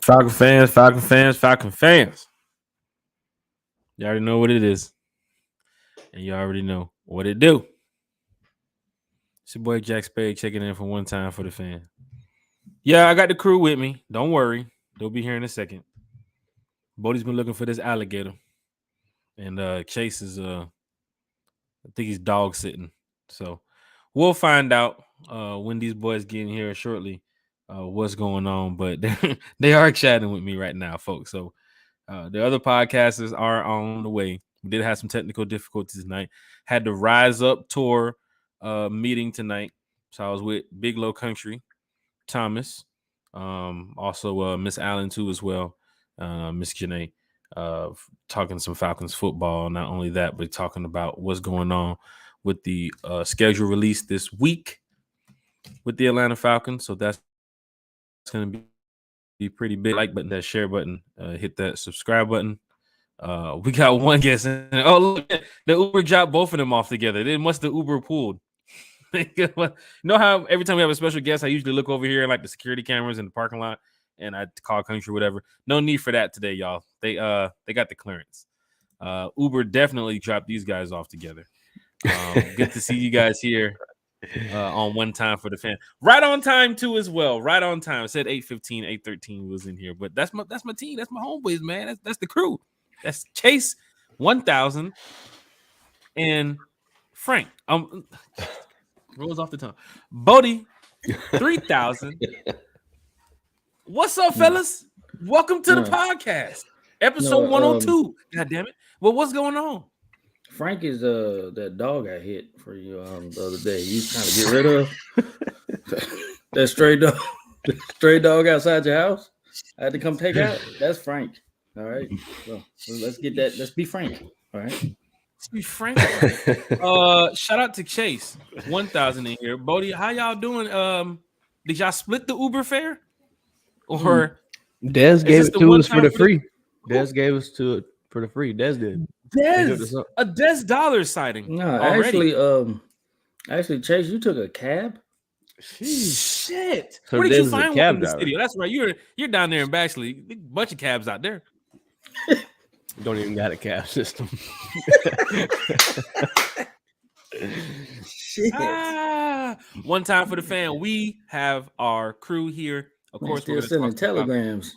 Falcon fans, Falcon fans, Falcon fans. You already know what it is. And you already know what it do. It's your boy Jack Spade checking in for one time for the fan. Yeah, I got the crew with me. Don't worry. They'll be here in a second. Bodie's been looking for this alligator. And Chase is I think he's dog sitting. So we'll find out when these boys get in here shortly what's going on. But they are chatting with me right now, folks. So the other podcasters are on the way. We did have some technical difficulties tonight. Had the Rise Up Tour meeting tonight. So I was with Big Low Country, Thomas, also Miss Allen too as well, Miss Janae, talking some Falcons football. Not only that, but talking about what's going on with the schedule release this week with the Atlanta Falcons. So that's going to be pretty big. Like button, that share button, hit that subscribe button. We got one guest in. Oh, look, the Uber dropped both of them off together. They must have Uber pulled. You know how every time we have a special guest, I usually look over here and like the security cameras in the parking lot, and I call country, whatever. No need for that today, y'all. They got the clearance. Uber definitely dropped these guys off together. Good to see you guys here on one time for the fan. Right on time too as well. Right on time. It said 8:15, 8:13 was in here, but that's my team. That's my homeboys, man. That's the crew. That's Chase 1000 and Frank. Rolls off the tongue. Bodie 3000. What's up, fellas? Welcome to the podcast. Episode 102. God damn it. Well, what's going on? Frank is that dog I hit for you the other day. You trying to get rid of that stray dog outside your house. I had to come take out. That's Frank. All right. So let's get that. Let's be frank. All right. Let's be frank. Shout out to Chase 1000 in here. Bodie, how y'all doing? Did y'all split the Uber fare? Or Des gave it to us for the free. Des gave us to it for the free. Des did. A Des dollar sighting. No, actually, Chase, you took a cab. Shit. So where did you Des find one in the studio? That's right. You're down there in Baxley. A bunch of cabs out there. Don't even got a cab system. Shit. One time for the fan. We have our crew here. Of course, we're sending telegrams.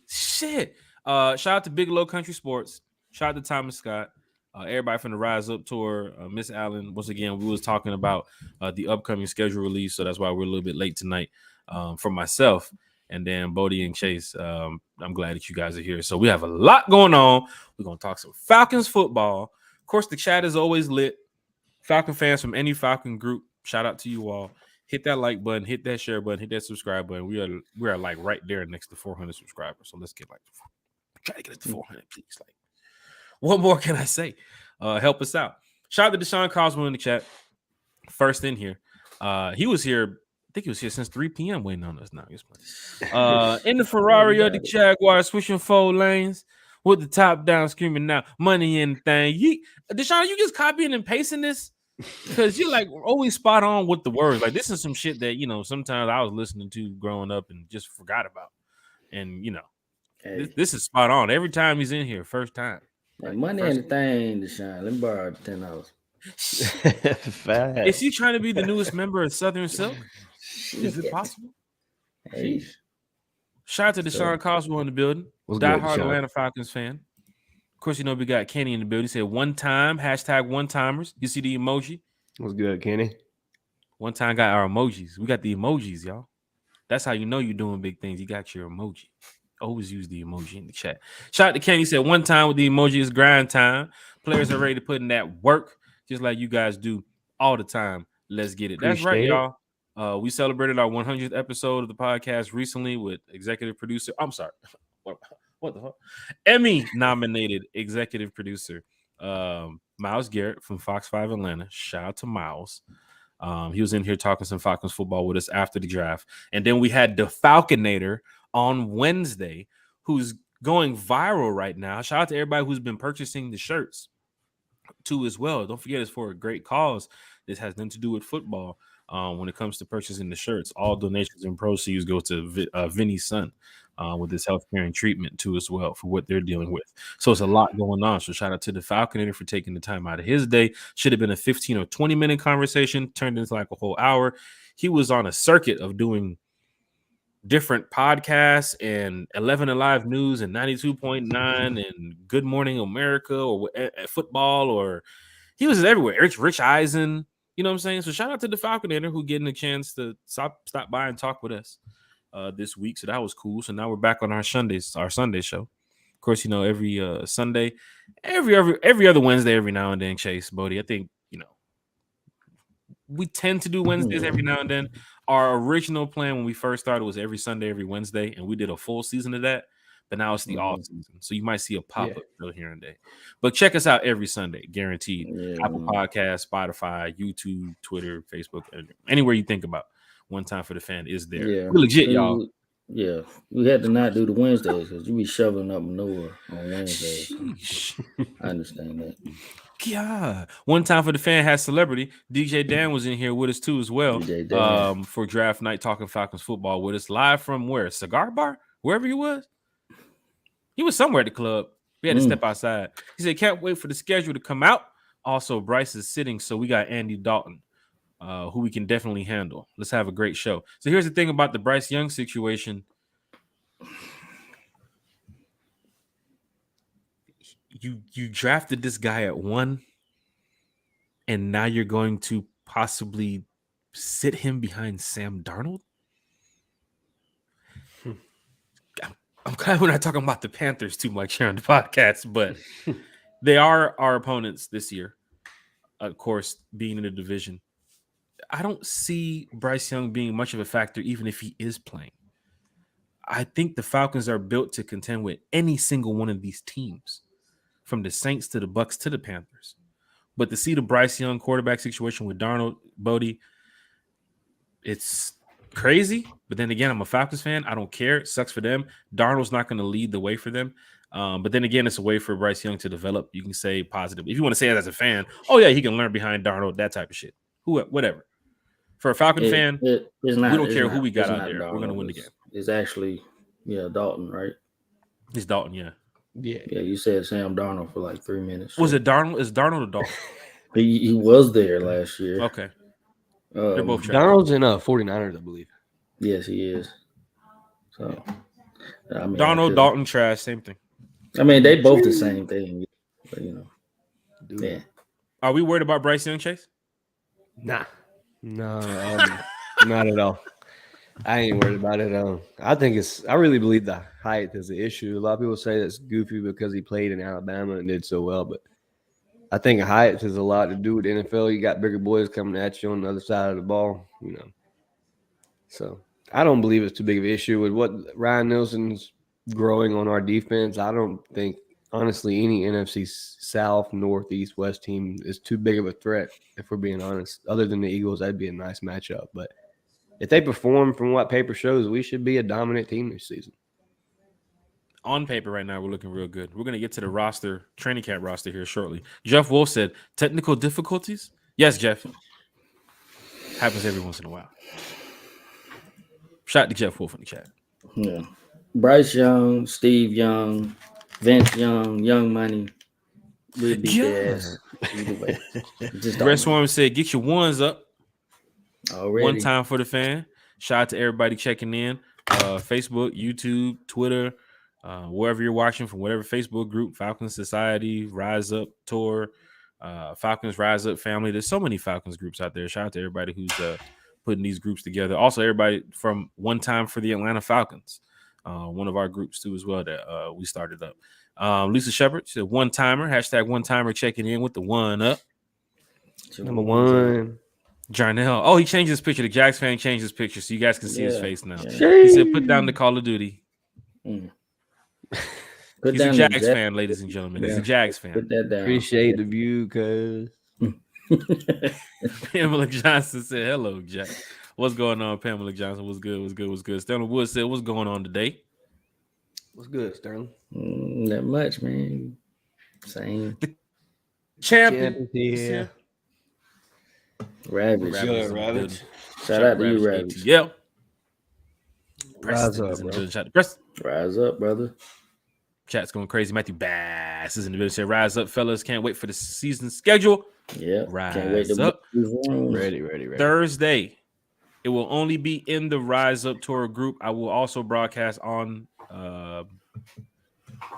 Shit. Shout out to Big Low Country Sports. Shout out to Thomas Scott. Everybody from the Rise Up Tour. Miss Allen. Once again, we was talking about the upcoming schedule release, so that's why we're a little bit late tonight. For myself. And then Bodie and Chase, I'm glad that you guys are here. So we have a lot going on. We're going to talk some Falcons football. Of course, the chat is always lit. Falcon fans from any Falcon group, shout out to you all. Hit that like button, hit that share button, hit that subscribe button. We are like right there next to 400 subscribers. So let's get try to get it to 400, please. Like, what more can I say? Help us out. Shout out to Deshaun Cosmo in the chat. First in here. He was here. I think he was here since 3 p.m. waiting on us now. In the Ferrari of the Jaguar, switching 4 lanes with the top down, screaming now, money in the thing. Deshaun, you just copying and pasting this? Because you're like always spot on with the words. Like this is some shit that, sometimes I was listening to growing up and just forgot about. And, hey. This is spot on. Every time he's in here, first time. Like money in the thing, Deshaun. Let me borrow $10. Is he trying to be the newest member of Southern Silk? Is it possible? Hey. Shout out to Deshaun Cosmo in the building. Die-hard Atlanta Falcons fan. Of course, we got Kenny in the building. He said one time, hashtag one-timers. You see the emoji? What's good, Kenny? One time got our emojis. We got the emojis, y'all. That's how you know you're doing big things. You got your emoji. Always use the emoji in the chat. Shout out to Kenny. He said one time with the emoji is grind time. Players are ready to put in that work, just like you guys do all the time. Let's get it. That's right, y'all. We celebrated our 100th episode of the podcast recently with executive producer. I'm sorry. What the fuck? Emmy-nominated executive producer Miles Garrett from Fox 5 Atlanta. Shout out to Miles. He was in here talking some Falcons football with us after the draft. And then we had the Falconator on Wednesday, who's going viral right now. Shout out to everybody who's been purchasing the shirts too as well. Don't forget, it's for a great cause. This has nothing to do with football. When it comes to purchasing the shirts, all donations and proceeds go to Vinny's son. with this healthcare and treatment too as well for what they're dealing with. So it's a lot going on. So shout out to the Falconator for taking the time out of his day. Should have been a 15 or 20-minute conversation, turned into like a whole hour. He was on a circuit of doing different podcasts and 11 Alive News and 92.9 and Good Morning America or football, or he was everywhere. Rich Eisen, you know what I'm saying? So shout out to the Falconator who getting a chance to stop by and talk with us this week. So that was cool. So now we're back on our Sunday show. Of course, you know, every Sunday, every other Wednesday, every now and then, Chase, Bodie. I think, you know, we tend to do Wednesdays every now and then. Our original plan when we first started was every Sunday, every Wednesday, and we did a full season of that. But now it's the off season, so you might see a pop up still here and there. But check us out every Sunday, guaranteed. Apple Podcasts, Spotify, YouTube, Twitter, Facebook, anywhere you think about. One Time for the Fan is there. Yeah, we're legit, y'all. Yeah, we had to not do the Wednesdays because you be shoveling up manure on Wednesdays. I understand that. Yeah. One Time for the Fan has celebrity. DJ Dan was in here with us too as well. For draft night, talking Falcons football with us live from where? Cigar Bar? Wherever he was. He was somewhere at the club. We had to step outside. He said, can't wait for the schedule to come out. Also, Bryce is sitting, so we got Andy Dalton, who we can definitely handle. Let's have a great show. So here's the thing about the Bryce Young situation. You drafted this guy at 1, and now you're going to possibly sit him behind Sam Darnold? I'm glad we're not talking about the Panthers too much here on the podcast, but they are our opponents this year. Of course, being in the division. I don't see Bryce Young being much of a factor, even if he is playing. I think the Falcons are built to contend with any single one of these teams, from the Saints to the Bucs to the Panthers. But to see the Bryce Young quarterback situation with Darnold, Bodie, it's crazy. But then again, I'm a Falcons fan. I don't care. It sucks for them. Darnold's not going to lead the way for them. But then again, it's a way for Bryce Young to develop. You can say positive. If you want to say it as a fan, oh, yeah, he can learn behind Darnold, that type of shit. Whatever. For a Falcon fan, we don't care who we got out there. Darnold. We're going to win the game. It's actually, Dalton, right? It's Dalton, yeah. Yeah, you said Sam Darnold for like 3 minutes. Was it Darnold? Is Darnold or Dalton? he was there last year. Okay. They're both trash. Darnold's in 49ers, I believe. Yes, he is. So, I mean, Darnold, Dalton, trash, same thing. I mean, they both the same thing. But, yeah. Are we worried about Bryce Young, Chase? Nah. No, not at all. I ain't worried about it. I really believe the height is the issue. A lot of people say that's goofy because he played in Alabama and did so well, but I think height has a lot to do with the NFL. You got bigger boys coming at you on the other side of the ball, So I don't believe it's too big of an issue with what Ryan Nielsen's growing on our defense. I don't think, honestly, any NFC South, North, East, West team is too big of a threat, if we're being honest. Other than the Eagles, that'd be a nice matchup. But if they perform from what paper shows, we should be a dominant team this season. On paper right now, we're looking real good. We're going to get to the training camp roster here shortly. Jeff Wolf said, technical difficulties? Yes, Jeff. Happens every once in a while. Shout out to Jeff Wolf in the chat. Yeah. Bryce Young, Steve Young, Vince Young, Young Money. We'll beat their ass either way. Brett Swarm said, get your ones up. Already. One Time for the Fan. Shout out to everybody checking in. Facebook, YouTube, Twitter, wherever you're watching from whatever Facebook group, Falcons Society, Rise Up Tour, Falcons Rise Up Family. There's so many Falcons groups out there. Shout out to everybody who's putting these groups together. Also, everybody from One Time for the Atlanta Falcons, one of our groups too as well that we started up. Lisa Shepard said, one-timer, hashtag one-timer checking in with the one up. Number one. Jarnell. Oh, he changed his picture. The Jags fan changed his picture so you guys can see his face now. Yeah. He said, put down the Call of Duty. Mm. He's a Jags fan, ladies and gentlemen. He's a Jags fan. Put that down. Appreciate the view, cuz. Pamela Johnson said, hello, Jack. What's going on, Pamela Johnson? What's good? Sterling Wood said, what's going on today? What's good, Sterling? Not much, man. Same. The champion. Yeah. Ravage. Ravage. Shout out to you, Ravage. Yeah. Preston is in the building. Shout out to Preston. Rise up, brother. Chat's going crazy. Matthew Bass is in the building. Say, rise up, fellas. Can't wait for the season schedule. Yeah. Can't wait to up. Ready. Thursday. It will only be in the Rise Up Tour group. I will also broadcast on the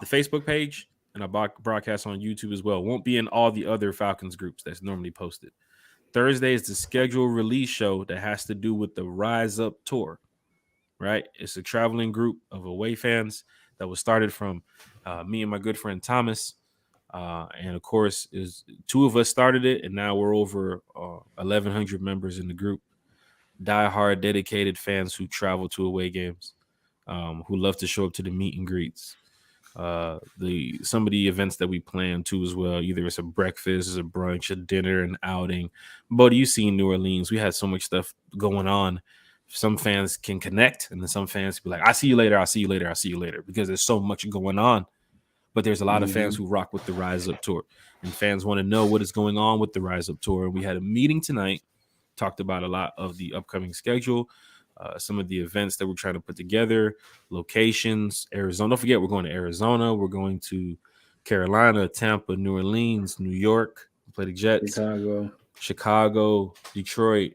Facebook page, and I broadcast on YouTube as well. Won't be in all the other Falcons groups that's normally posted. Thursday is the schedule release show that has to do with the Rise Up Tour, right? It's a traveling group of away fans that was started from me and my good friend Thomas. And of course, is two of us started it, and now we're over 1,100 members in the group. Die-hard, dedicated fans who travel to away games, who love to show up to the meet and greets. Some of the events that we plan too as well. Either it's a breakfast, it's a brunch, a dinner, an outing. But you see in New Orleans, we had so much stuff going on. Some fans can connect, and then some fans be like, "I see you later. I'll see you later. I'll see you later," because there's so much going on. But there's a lot of fans who rock with the Rise Up Tour, and fans want to know what is going on with the Rise Up Tour. And we had a meeting tonight. Talked about a lot of the upcoming schedule, some of the events that we're trying to put together, locations, Arizona. Don't forget, we're going to Arizona. We're going to Carolina, Tampa, New Orleans, New York. We play the Jets. Chicago, Detroit.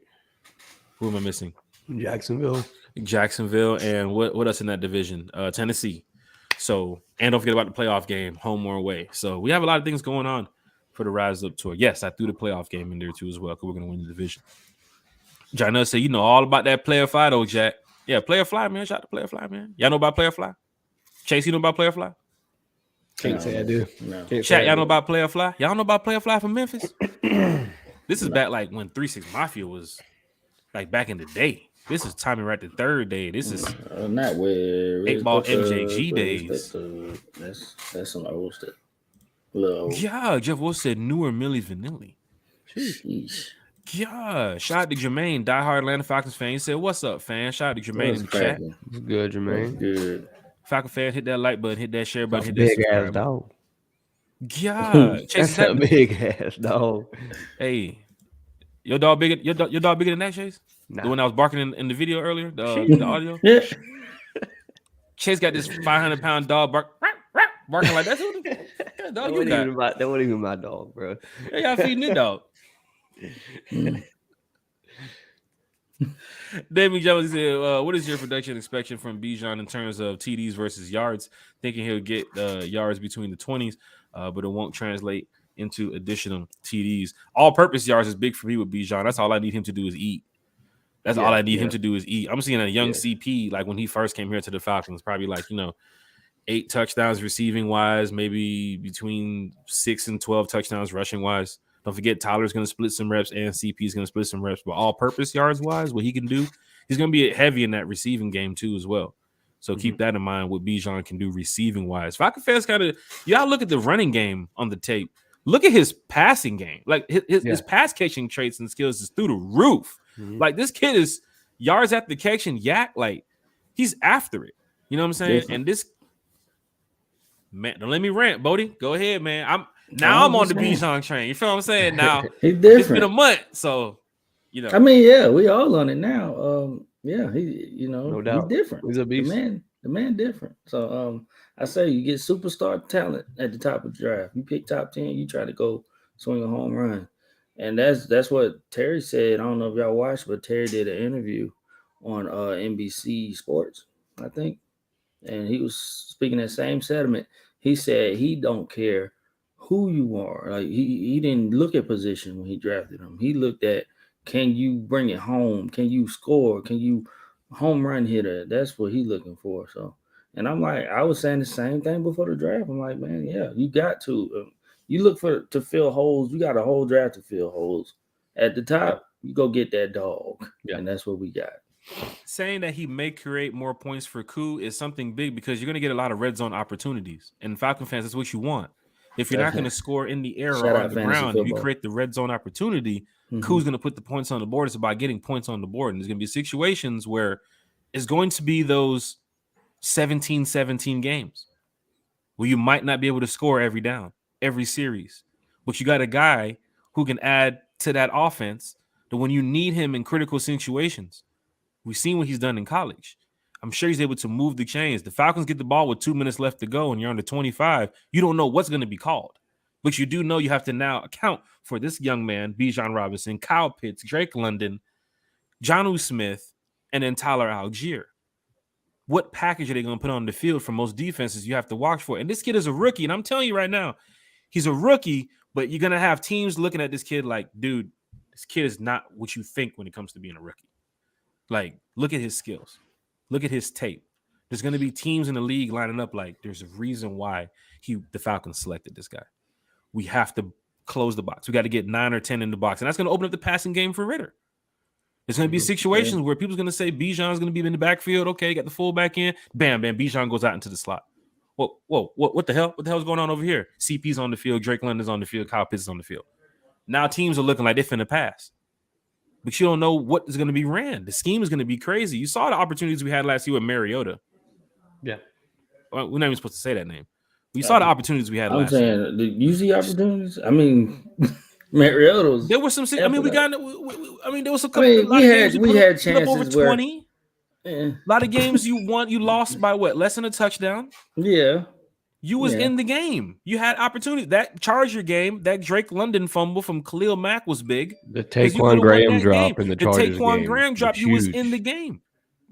Who am I missing? Jacksonville, and what else in that division? Tennessee. So, and don't forget about the playoff game, home or away. So we have a lot of things going on for the Rise Up Tour. Yes, I threw the playoff game in there too as well because we're going to win the division. John said, you know all about that Player Fly though, Jack. Yeah, Player Fly, man. Shout out to Player Fly, man. Y'all know about Player Fly? Chase, you know about Player Fly? Can't say I do. No. Chat, y'all know about Player Fly? Y'all know about Player Fly from Memphis? This is back like when 3-6 Mafia was like back in the day. This is Tommy Right the third day. This is not where 8-ball MJG days. That's some old stuff. Yeah, Jeff Wolf said newer Milli Vanilli. Sheesh. Yeah, shout out to Jermaine, diehard Atlanta Falcons fan. He said, "What's up, fan?" Shout out to Jermaine in the chat. What's good, Jermaine? Good. Falcon fan, hit that like button, hit that share button, hit that big ass dog. Yeah, Chase, that's a big ass dog. Hey, your dog bigger? Your dog bigger than that, Chase? Nah. The one I was barking in the video earlier, the audio. Yeah. Chase got this 500-pound dog barking like that. Dog, that wasn't even my dog, bro. Yeah, y'all feeding the dog. David Jones said, what is your production expectation from Bijan in terms of TDs versus yards? Thinking he'll get yards between the 20s, but it won't translate into additional TDs. All-purpose yards is big for me with Bijan. That's all I need him to do is eat. That's all I need him to do is eat. I'm seeing a young CP, like when he first came here to the Falcons, probably like, 8 touchdowns receiving wise, maybe between 6 and 12 touchdowns rushing wise. Don't forget, Tyler's going to split some reps and CP is going to split some reps. But all-purpose yards-wise, what he can do, he's going to be heavy in that receiving game too as well. So keep that in mind, what Bijan can do receiving-wise. Falcon fans y'all look at the running game on the tape. Look at his passing game. Like, his pass-catching traits and skills is through the roof. Mm-hmm. Like, this kid is yards after catch and yak. Like, he's after it. You know what I'm saying? Definitely. And this – man, don't let me rant, Bodie. Go ahead, man. I'm on the Bijan train. You feel what I'm saying? Now it's been a month, so I mean, yeah, we all on it now. He, no doubt, he's different. He's a beast. The man different. So I say you get superstar talent at the top of the draft. You pick top 10, you try to go swing a home run, and that's what Terry said. I don't know if y'all watched, but Terry did an interview on NBC Sports, I think, and he was speaking that same sentiment. He said he don't care who you are. Like he didn't look at position when he drafted him. He looked at, can you bring it home? Can you score? Can you home run hitter? That's what he's looking for. So, and I'm like, I was saying the same thing before the draft. I'm like, man, yeah, you got to. You look to fill holes. You got a whole draft to fill holes. At the top, you go get that dog. Yeah. And that's what we got. Saying that he may create more points for Koo is something big because you're going to get a lot of red zone opportunities. And Falcon fans, that's what you want. If you're not going to score in the air or on the ground, if you create the red zone opportunity, Koo's going to put the points on the board. It's about getting points on the board. And there's going to be situations where it's going to be those 17-17 games where you might not be able to score every down, every series. But you got a guy who can add to that offense that when you need him in critical situations, we've seen what he's done in college. I'm sure he's able to move the chains. The Falcons get the ball with 2 minutes left to go and you're on the 25. You don't know what's going to be called. But you do know you have to now account for this young man, Bijan Robinson, Kyle Pitts, Drake London, Jonnu Smith, and then Tyler Algier. What package are they going to put on the field for most defenses you have to watch for? And this kid is a rookie. And I'm telling you right now, he's a rookie, but you're going to have teams looking at this kid like, dude, this kid is not what you think when it comes to being a rookie. Like, look at his skills. Look at his tape. There's going to be teams in the league lining up like there's a reason why the Falcons selected this guy. We have to close the box. We got to get 9 or 10 in the box. And that's going to open up the passing game for Ritter. There's going to be situations where people's going to say Bijan's going to be in the backfield. Okay, got the fullback in. Bam, bam. Bijan goes out into the slot. Whoa, what the hell? What the hell is going on over here? CP's on the field. Drake London's on the field. Kyle Pitts is on the field. Now teams are looking like they're finna pass. But you don't know what is going to be ran. The scheme is going to be crazy. You saw the opportunities we had last year with Mariota. Yeah. Well, we're not even supposed to say that name. We saw the opportunities we had last year. I'm saying, you see opportunities? I mean, Mariota's. There were some. I mean, there was a couple. We had chances over 20. A lot of games you lost by what? Less than a touchdown. Yeah. You was in the game. You had opportunity. That Charger game, that Drake London fumble from Khalil Mack was big. The Taquan Graham drop in the Chargers game. The Taquan Graham drop, you was in the game.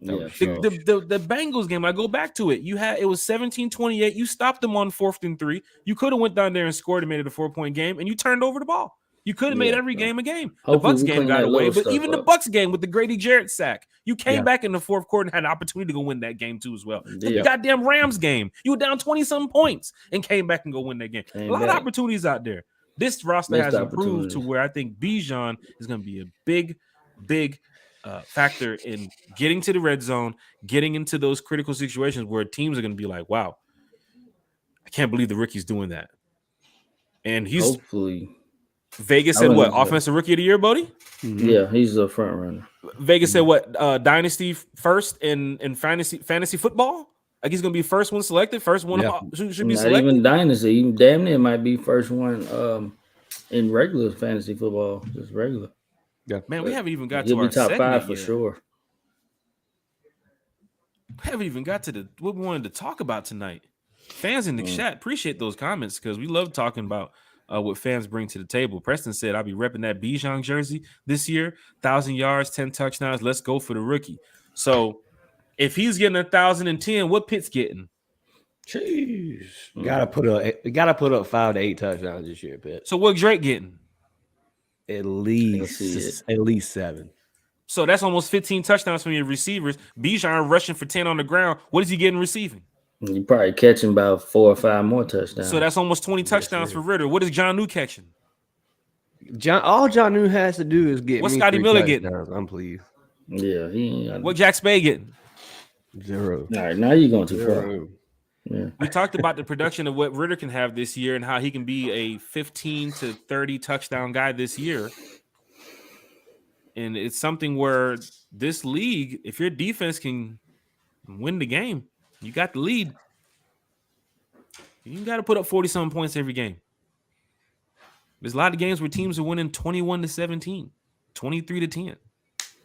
Yeah, the Bengals game, I go back to it. It was 17-28. You stopped them on 4th and 3. You could have went down there and scored and made it a 4-point game, and you turned over the ball. You could have made every game a game. The Bucs game got away, but even the Bucs game with the Grady Jarrett sack, you came back in the 4th quarter and had an opportunity to go win that game too as well. The goddamn Rams game, you were down 20-some points and came back and go win that game. A lot of opportunities out there. This roster has improved to where I think Bijan is going to be a big factor in getting to the red zone, getting into those critical situations where teams are going to be like, wow, I can't believe the rookie's doing that. And he's hopefully Vegas said what? Offensive Rookie of the Year, Bodie? Mm-hmm. Yeah, he's a front runner. Vegas said what? Dynasty first in fantasy football? Like he's gonna be first one selected, first one should be selected. Even Dynasty, even damn near might be first one in regular fantasy football, just regular. Yeah, man, we haven't even got to our top 5 for yet. sure. We haven't even got to what we wanted to talk about tonight. Fans in the chat, appreciate those comments because we love talking about what fans bring to the table. Preston said, I'll be repping that Bijan jersey this year. 1,000 yards, 10 touchdowns. Let's go for the rookie. So if he's getting 1,010, what Pitt's getting? Jeez. Gotta put up 5 to 8 touchdowns this year, Pitt. So what Drake getting? At least 7. So that's almost 15 touchdowns from your receivers. Bijan rushing for 10 on the ground. What is he getting receiving? You probably catching about 4 or 5 more touchdowns. So that's almost 20 touchdowns for Ritter. What is Jonnu catching? All Jonnu has to do is get. What's Scotty Miller getting? I'm pleased. Yeah, he ain't. What Jack Spade getting? 0. All right, now you're going too far. Yeah. We talked about the production of what Ritter can have this year and how he can be a 15 to 30 touchdown guy this year. And it's something where this league, if your defense can win the game, you got the lead. You got to put up 40-something points every game. There's a lot of games where teams are winning 21-17, 23-10,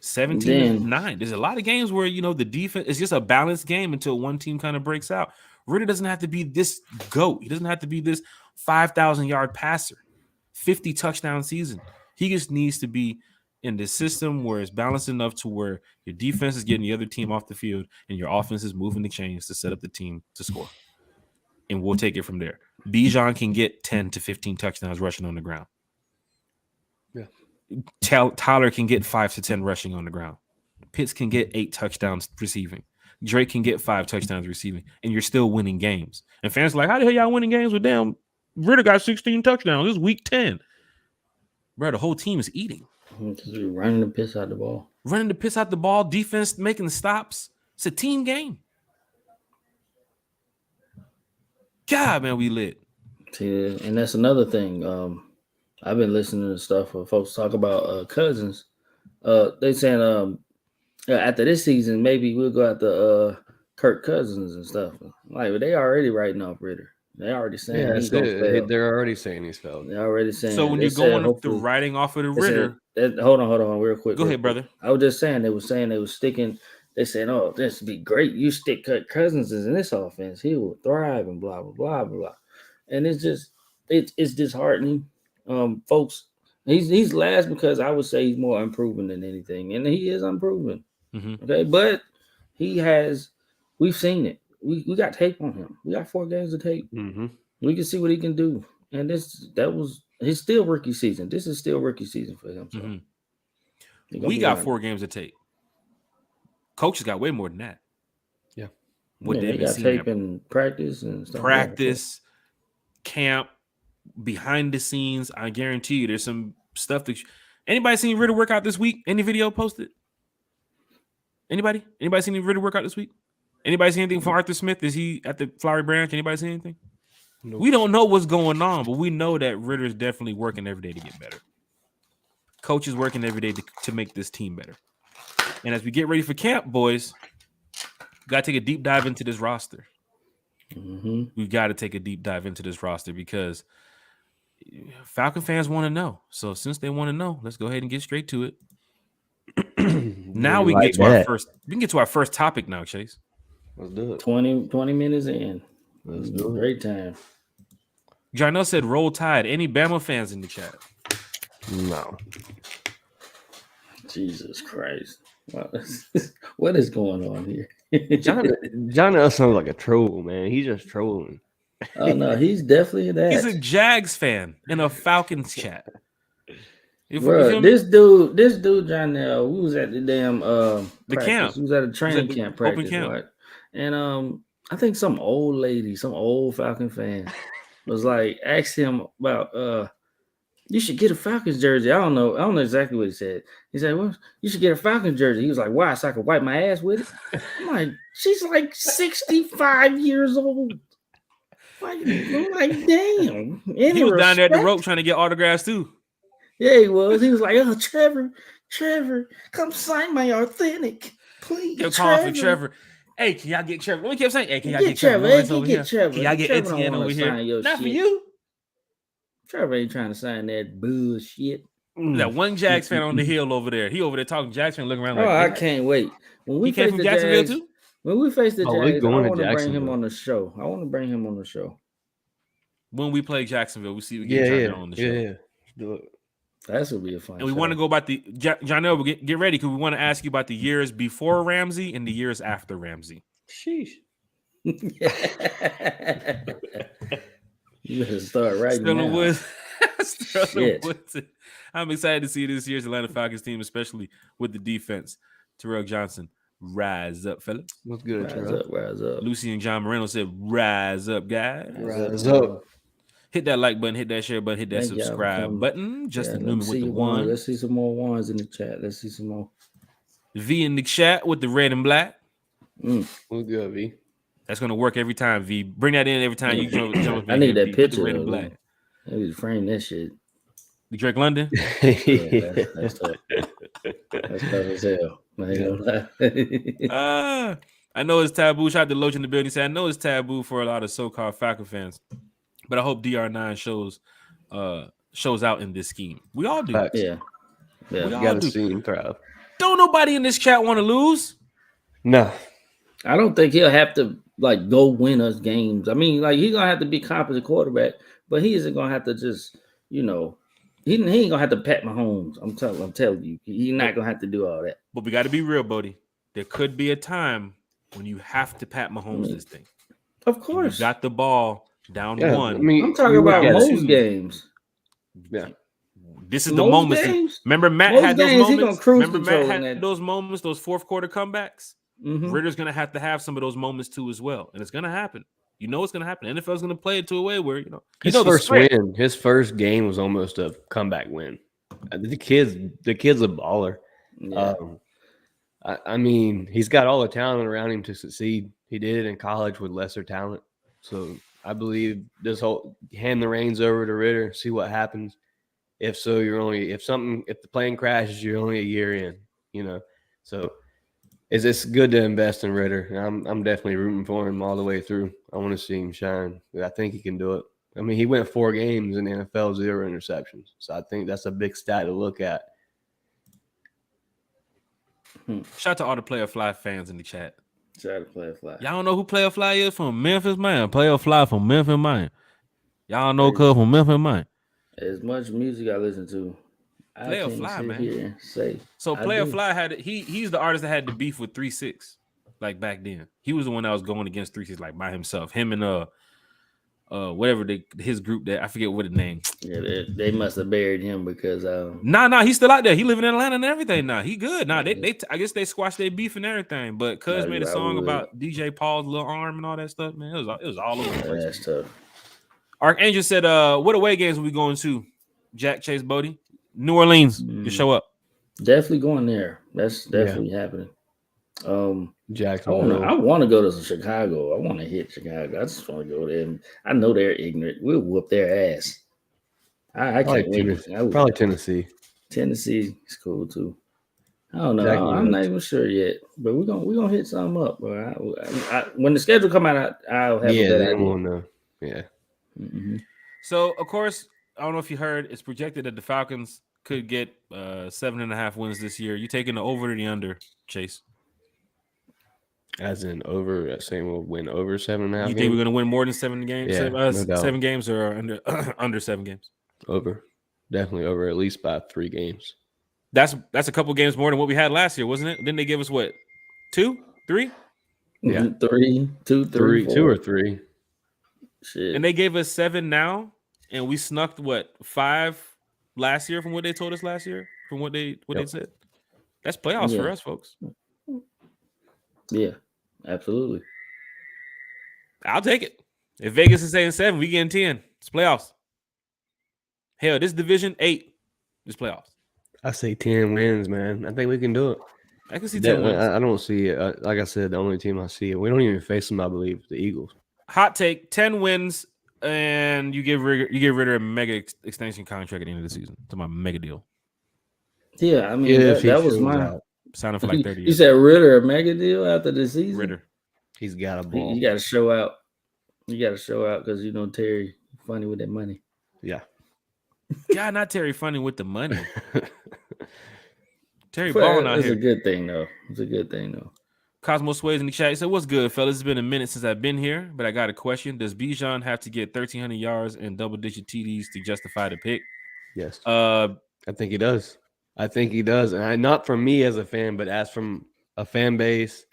17-9. There's a lot of games where, the defense is just a balanced game until one team kind of breaks out. Ritter doesn't have to be this GOAT. He doesn't have to be this 5,000-yard passer, 50 touchdown season. He just needs to be in this system where it's balanced enough to where your defense is getting the other team off the field and your offense is moving the chains to set up the team to score. And we'll take it from there. Bijan can get 10 to 15 touchdowns rushing on the ground. Yeah. Tyler can get 5 to 10 rushing on the ground. Pitts can get 8 touchdowns receiving. Drake can get 5 touchdowns receiving. And you're still winning games. And fans are like, how the hell y'all winning games with damn Ritter got 16 touchdowns? This is week 10. Bro, the whole team is eating. Running the piss out the ball. Running the piss out the ball. Defense making the stops. It's a team game. God, man, we lit. See, and that's another thing. I've been listening to stuff where folks talk about Cousins. They saying after this season, maybe we'll go after Kirk Cousins and stuff. Like they already writing off Ritter. They already saying he's gonna fail. They're already saying he's failed. They're already saying. So when you're going up the writing off of the Ritter, hold on, real quick. Go ahead, brother. I was just saying they were sticking they said, "Oh, this would be great. You stick Kirk Cousins in this offense, he will thrive," and blah blah blah blah. And it's disheartening, folks. He's last because I would say he's more unproven than anything, and he is unproven. Mm-hmm. Okay, but he has. We've seen it. We got tape on him. We got 4 games of tape. Mm-hmm. We can see what he can do, and that was his still rookie season. This is still rookie season for him. So We got 4 games of tape. Coaches got way more than that. Yeah. What they got tape in practice and stuff. Practice, camp, behind the scenes. I guarantee you, there's some stuff that. Anybody seen Ritter workout this week? Any video posted? Anybody? Anybody seen Ritter workout this week? Anybody see anything from Arthur Smith? Is he at the Flowery Branch? Anybody see anything? Nope. We don't know what's going on, but we know that Ritter's definitely working every day to get better. Coach is working every day to make this team better. And as we get ready for camp, boys, we got to take a deep dive into this roster. Mm-hmm. We've got to take a deep dive into this roster because Falcon fans want to know. So since they want to know, let's go ahead and get straight to it. Now we can get to our first topic now, Chase. Let's do it. 20 minutes in. Let's do it. Great time. Jarnell said, "Roll Tide." Any Bama fans in the chat? No. Jesus Christ. What is going on here? John sounds like a troll, man. He's just trolling. Oh no, he's definitely that. He's a Jags fan in a Falcons chat. Bro, this dude, Jarnell, we was at the damn the camp. We was at a training camp practice, right? And I think some old Falcon fan was like, asked him about you should get a Falcons jersey. I don't know exactly what he said. He said, "Well, you should get a Falcons jersey." He was like, "Why? So I could wipe my ass with it?" I'm like, she's like 65 years old. I'm like, damn. He was down there at the rope trying to get autographs too. Yeah, he was. He was like, "Oh, Trevor, come sign my authentic, please." Kept calling for Trevor. Hey, can y'all get Trevor? We kept saying, "Hey, can y'all get Trevor? Can y'all get Etienne over here?" Not for you. Trevor ain't trying to sign that bullshit. That one Jags fan on the hill over there. He over there talking Jags fan, looking around like, I can't wait. When we came from Jacksonville too? When we face the Jags, I want to bring him on the show. When we play Jacksonville, we see we get on the show. Yeah. Do it. That would be a fun. And we want to go about the John, get ready because we want to ask you about the years before Ramsey and the years after Ramsey. Sheesh. You better start right now. I'm excited to see this year's Atlanta Falcons team, especially with the defense. Terrell Johnson, rise up, fellas. What's good, Rise up. Lucy and John Moreno said, rise up, guys. Rise up. Hit that like button, hit that share button, hit that subscribe button. Justin Newman with the one. Let's see some more ones in the chat. Let's see some more. V in the chat with the red and black. What's good, V? That's gonna work every time, V. Bring that in every time you jump. I need that picture. Red and black. Maybe frame that shit. The Drake London. That's tough. That's tough as hell. I know it's taboo. Shout out to Loach in the building. He said, I know it's taboo for a lot of so-called Falcon fans, but I hope DR9 shows out in this scheme. We all do. Yeah. We got to see him thrive. Don't nobody in this chat want to lose. No. I don't think he'll have to go win us games. I mean, he's gonna have to be competent quarterback, but he isn't gonna have to just, he ain't gonna have to pat Mahomes. I'm telling you, he's not gonna have to do all that. But we got to be real, Bodie. There could be a time when you have to pat Mahomes this thing. Of course, you got the ball down one. I mean, I'm talking about most games. Yeah. This is the moment. Remember, Matt had those moments. Remember, Matt had those moments, those fourth quarter comebacks. Mm-hmm. Ritter's going to have some of those moments too as well. And it's going to happen. You know it's going to happen. NFL's going to play it to a way where, his first game was almost a comeback win. The kid's a baller. Yeah. I mean, he's got all the talent around him to succeed. He did it in college with lesser talent. So I believe this whole hand the reins over to Ritter, see what happens. If so, if the plane crashes, you're only a year in, So it's good to invest in Ritter. And I'm definitely rooting for him all the way through. I want to see him shine. I think he can do it. I mean, he went 4 games in the NFL, 0 interceptions. So I think that's a big stat to look at. Shout out to all the Player Fly fans in the chat. Try to play a fly. Y'all don't know who Player Fly is from Memphis, man. Player Fly from Memphis, man. Y'all know Cuz from Memphis, man. As much music I listen to, I Player can't Fly, sit man. here and say. So I Player do. Fly had he's the artist that had the beef with 3-6, like back then. He was the one that was going against 3-6 like by himself. Him and whatever his group that I forget what the name. Yeah, they must have buried him because Nah, he's still out there. He living in Atlanta and everything now. He good. Nah, they I guess they squashed their beef and everything. But Cuz made a song about DJ Paul's little arm and all that stuff, man. It was all over the place. That's tough. Archangel said, what away games are we going to? Jack, Chase, Bodie? New Orleans. You show up. Definitely going there. That's definitely happening. Jacksonville. I want to go to Chicago. I want to hit Chicago. I just want to go there. And I know they're ignorant. We'll whoop their ass. I can't wait. Probably Tennessee. Tennessee is cool too. I don't know. I'm not even sure yet, but we're gonna hit something up. Bro. When the schedule come out, I'll have a better idea. We'll know. Yeah. Mm-hmm. So of course, I don't know if you heard, it's projected that the Falcons could get 7.5 wins this year. You taking the over or the under, Chase? As in over, saying we'll win over 7.5. You think we're gonna win more than 7 games? Yeah, no doubt. 7 games or under 7 games? Over, definitely over, at least by 3 games. That's a couple games more than what we had last year, wasn't it? Didn't they give us what? 2, 3? Yeah, 3, 2, 3, 4. 2 or 3. Shit. And they gave us 7 now, and we snuck what 5 last year from what they told us last year, from what they said. That's playoffs for us, folks. Yeah, absolutely. I'll take it. If Vegas is saying 7, we getting 10. It's playoffs. Hell, this division 8 is playoffs. I say 10 wins, man. I think we can do it. I can see 10 wins. I don't see it. Like I said, the only team I see it. We don't even face them, I believe, the Eagles. Hot take: 10 wins, and you get rid of a mega extension contract at the end of the season. To my mega deal. Yeah, I mean that was my signing for like 30 years. You said Ritter a mega deal after the season. Ritter, he's got a ball. You got to show out. You got to show out because Terry funny with that money. Yeah. God, not Terry funny with the money. Terry balling out here. It's a good thing though. It's a good thing though. Cosmo Sways in the chat. He said, "What's good, fellas? It's been a minute since I've been here, but I got a question. Does Bijan have to get 1,300 yards and double-digit TDs to justify the pick?" Yes. I think he does. And not from me as a fan, but as from a fan base,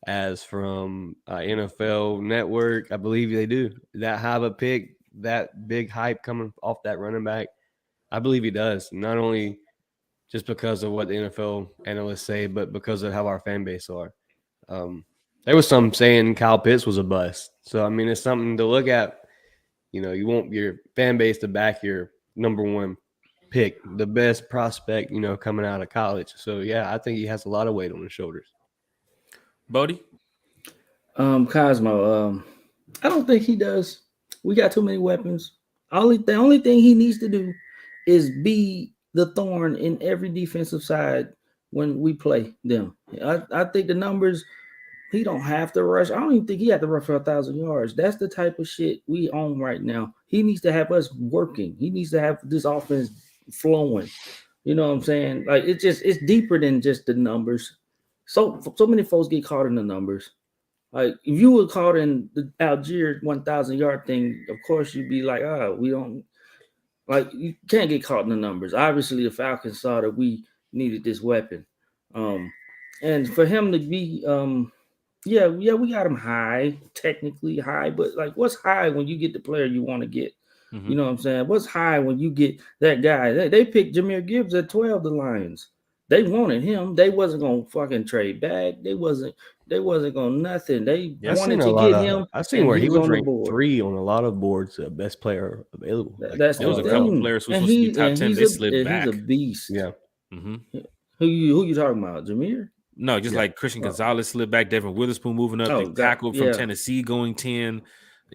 as from NFL Network, I believe they do. That high of a pick, that big hype coming off that running back, I believe he does. Not only just because of what the NFL analysts say, but because of how our fan base are. There was some saying Kyle Pitts was a bust. So, I mean, it's something to look at. You want your fan base to back your number one pick, the best prospect, coming out of college. So, yeah, I think he has a lot of weight on his shoulders. Bodie? Cosmo, I don't think he does. We got too many weapons. The only thing he needs to do is be the thorn in every defensive side when we play them. I think the numbers, he don't have to rush. I don't even think he had to rush for 1,000 yards. That's the type of shit we own right now. He needs to have us working. He needs to have this offense flowing. You know what I'm saying? Like it's deeper than just the numbers. So many folks get caught in the numbers. Like if you were caught in the Algier 1,000 yard thing, of course you'd be like, we don't. Like you can't get caught in the numbers. Obviously, the Falcons saw that we needed this weapon, and for him to be, we got him high, technically high, but like, what's high when you get the player you want to get? Mm-hmm. You know what I'm saying? What's high when you get that guy? They picked Jahmyr Gibbs at 12. The Lions, they wanted him. They wasn't gonna fucking trade back. They wasn't gonna nothing. They wanted to get him. I've seen where he was ranked 3 on a lot lot of boards, best player available. There was a couple players who were supposed to be top 10. They slid back. He's a beast. Yeah. Mm-hmm. Who you talking about? Jahmyr? No, just like Christian Gonzalez slid back. Devin Witherspoon moving up. They tackled from Tennessee going 10.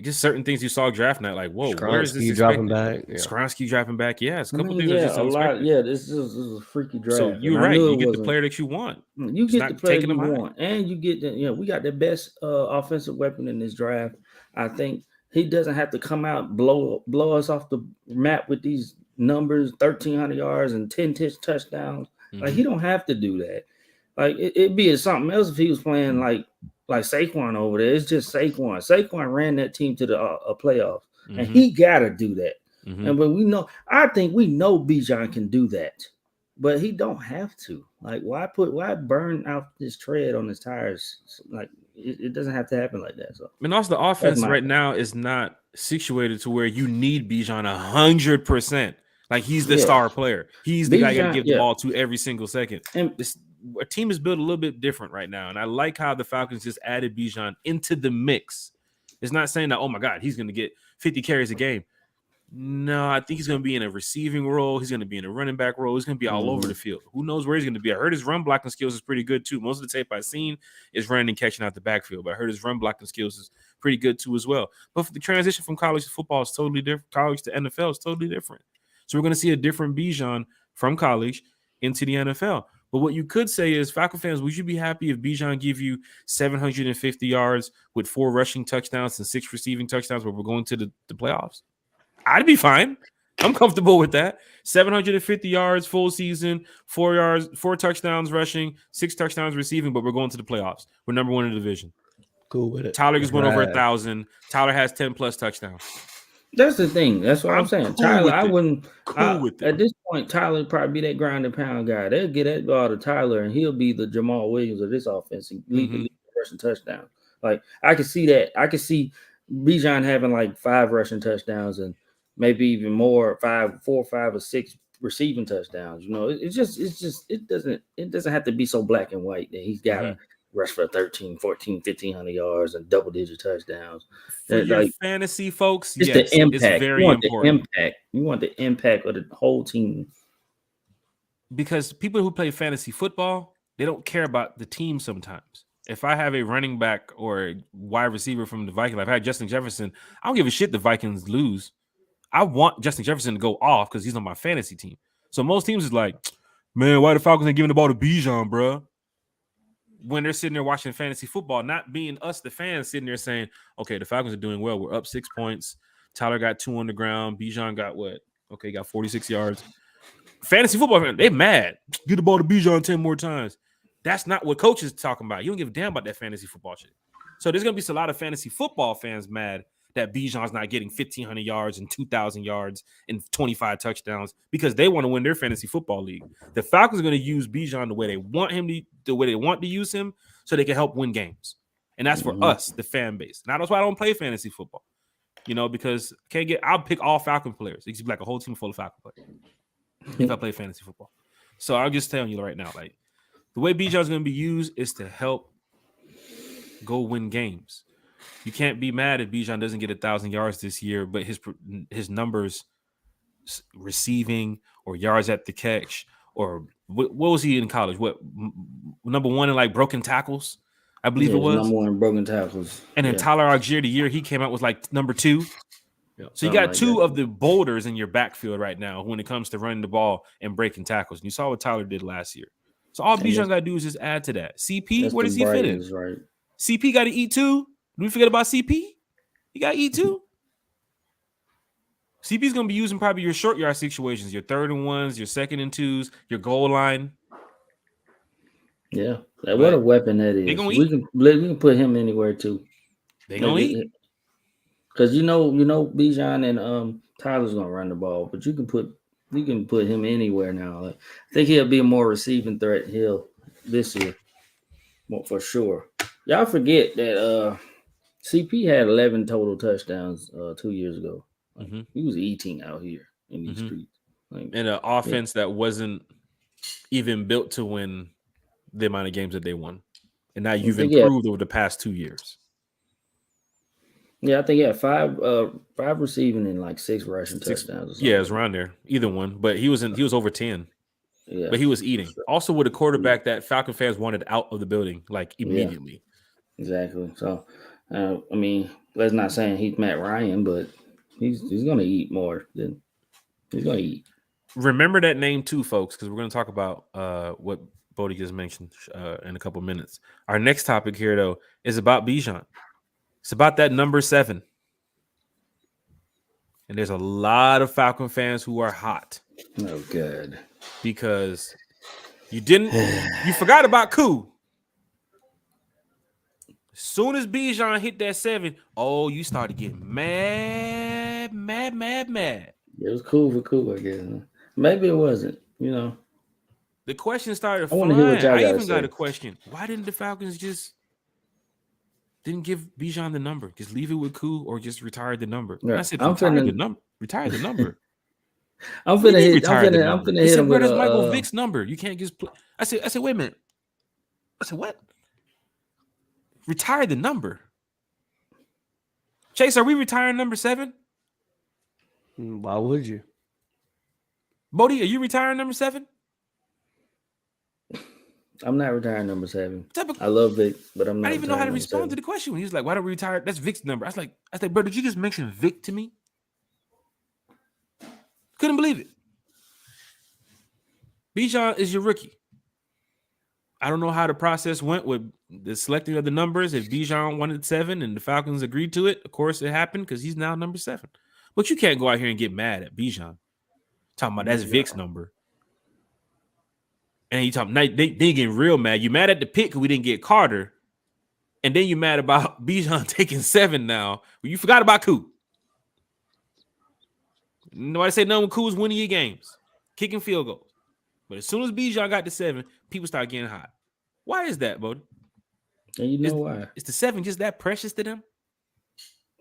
Just certain things you saw draft night, like, whoa, where is this dropping back? Yeah. Skronsky dropping back. Yeah, it's a couple things. A lot. Yeah, this is a freaky draft. So you're right. You get the player that you want. You get the player you want, and you get we got the best offensive weapon in this draft. I think he doesn't have to come out blow us off the map with these numbers, 1,300 yards and 10 touchdowns. Mm-hmm. Like he don't have to do that. Like it'd be something else if he was playing like Saquon over there. It's just Saquon. Saquon ran that team to the playoffs, and he got to do that. And but I think we know Bijan can do that, but he don't have to. Like why burn out this tread on his tires? Like it doesn't have to happen like that. So and also the offense right now is not situated to where you need Bijan 100%. Like he's the star player. He's the guy you got to give the ball to every single second. And a team is built a little bit different right now, and I like how the Falcons just added Bijan into the mix. It's not saying that, oh my God, he's going to get 50 carries a game. No, I think he's going to be in a receiving role. He's going to be in a running back role. He's going to be all over the field. Who knows where he's going to be? I heard his run blocking skills is pretty good too. Most of the tape I've seen is running and catching out the backfield, but I heard his run blocking skills is pretty good too as well. But the transition from college to football is totally different. College to NFL is totally different. So we're going to see a different Bijan from college into the NFL. But what you could say is, Falcon fans, would you be happy if Bijan give you 750 yards with 4 rushing touchdowns and 6 receiving touchdowns where we're going to the playoffs? I'd be fine. I'm comfortable with that. 750 yards full season, 4 touchdowns rushing, 6 touchdowns receiving, but we're going to the playoffs. We're number 1 in the division. Cool with it. Tyler just went over 1,000. Tyler has 10 plus touchdowns. That's the thing. That's what I'm saying. Cool Tyler, with I it. Wouldn't. Cool with it. At this point, Tyler would probably be that ground and pound guy. They'll get that ball to Tyler, and he'll be the Jamal Williams of this offense and lead the rushing touchdown. Like I can see that. I can see Bijan having like 5 rushing touchdowns and maybe even more, 4 or 5 or 6 receiving touchdowns. You know, it doesn't have to be so black and white that he's got to rush for 13, 14, 1,500 yards and double-digit touchdowns. For your fantasy folks, it's yes, the impact. It's very important. You want the impact of the whole team. Because people who play fantasy football, they don't care about the team sometimes. If I have a running back or a wide receiver from the Vikings, like I had Justin Jefferson, I don't give a shit the Vikings lose. I want Justin Jefferson to go off because he's on my fantasy team. So most teams is like, man, why the Falcons ain't giving the ball to Bijan, bro? When they're sitting there watching fantasy football, not being us, the fans, sitting there saying, okay, the Falcons are doing well. We're up 6 points. Tyler got 2 on the ground. Bijan got what? Okay, got 46 yards. Fantasy football fans, they mad. Get the ball to Bijan 10 more times. That's not what coaches talking about. You don't give a damn about that fantasy football shit. So there's going to be a lot of fantasy football fans mad that Bijan's not getting 1,500 yards and 2,000 yards and 25 touchdowns because they want to win their fantasy football league. The Falcons are going to use Bijan the way they want him the way they want to use him, so they can help win games. And that's for us, the fan base. Now that's why I don't play fantasy football, because I'll pick all Falcon players. It could be like a whole team full of Falcon players if I play fantasy football. So I'm just telling you right now, like the way Bijan's going to be used is to help go win games. You can't be mad if Bijan doesn't get 1,000 yards this year, but his numbers receiving or yards at the catch or what was he in college? What number 1 in like broken tackles? I believe it was number 1 in broken tackles. And then Tyler Algier, the year he came out, was like number 2. Yeah, so you got like 2 of the boulders in your backfield right now when it comes to running the ball and breaking tackles. And you saw what Tyler did last year. So all Bijan's got to do is just add to that. CP, where does he fit in? Right. CP got to eat too. Do we forget about CP? You got to eat too. CP's going to be using probably your short yard situations, your 3rd and 1s, your 2nd and 2s, your goal line. Yeah, what a weapon that is. We can put him anywhere too. They gonna eat because Bijan and Tyler's gonna run the ball, but you can put him anywhere now. Like, I think he'll be a more receiving threat this year, for sure. Y'all forget that CP had 11 total touchdowns 2 years ago. Like, he was eating out here in these streets. Like, in an offense that wasn't even built to win the amount of games that they won. And now you've improved over the past 2 years. Yeah, I think he had 5 receiving and like 6 rushing touchdowns. Or something. Yeah, it was around there. Either one. But he was over 10. Yeah. But he was eating. Also with a quarterback that Falcon fans wanted out of the building like immediately. Yeah, exactly. So let's not saying he's Matt Ryan, but he's gonna eat more than he's gonna eat. Remember that name too, folks, because we're gonna talk about what Bodie just mentioned in a couple minutes. Our next topic here, though, is about Bijan. It's about that number 7. And there's a lot of Falcon fans who are hot. Oh, good. Because You didn't. You forgot about Koo. As soon as Bijan hit that 7, oh, you started getting mad. It was cool for Cool, I guess. Maybe it wasn't. The question started I want to hear what flying. y'all I gotta even got say. a question. Why didn't the Falcons just didn't give Bijan the number? Just leave it with Koo or just retire the number? Yeah, I said, I'm retire finna- the number. Retire the number. I'm What do you finna mean hit. I'm retire the finna. I'm number? finna He hit said, him bro, with that's Michael a. Vick's number. You can't just play. I said, wait a minute. I said, what? Retire the number. Chase, are we retiring number 7? Why would you? Bodie, are you retiring number 7? I'm not retiring number 7. What type of- I love Vic, but I'm I not. didn't even know how to retiring respond to number the question. He was like, why don't we retire? That's Vic's number. I was like, bro, did you just mention Vic to me? Couldn't believe it. Bijan is your rookie. I don't know how the process went with the selecting of the numbers. If Bijan wanted 7 and the Falcons agreed to it, of course it happened because he's now number 7. But you can't go out here and get mad at Bijan. Talking about that's Vic's number. And you talking, they getting real mad. You mad at the pick because we didn't get Carter. And then you mad about Bijan taking 7 now. Well, you forgot about Koo. Nobody say nothing when Koo's winning your games, kicking field goals. But as soon as Bijan got to 7, people start getting hot. Why is that, Bodie? And you know why? Is the 7 just that precious to them?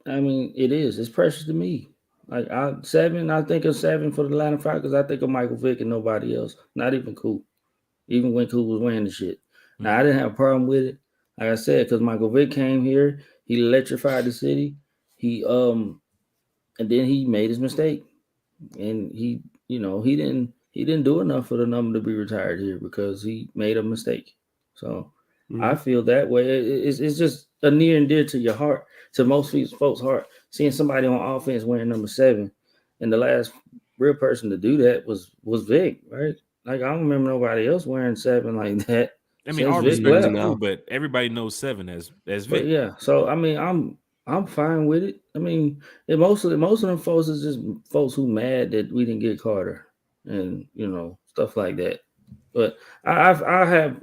I mean, it is. It's precious to me. Like 7, I think of 7 for the Atlanta Falcons. I think of Michael Vick and nobody else. Not even Cool. Even when Cool was wearing the shit. Now I didn't have a problem with it. Like I said, because Michael Vick came here, he electrified the city. He and then he made his mistake, and he didn't do enough for the number to be retired here because he made a mistake. So I feel that way. It's just a near and dear to your heart, to most folks' heart, seeing somebody on offense wearing number 7, and the last real person to do that was Vic, right? Like I don't remember nobody else wearing 7 like that. I mean, since all Vic respect to left. Koo, but everybody knows 7 as Vic. But yeah, so I mean, I'm fine with it. I mean, most of them folks is just folks who mad that we didn't get Carter and stuff like that. But I have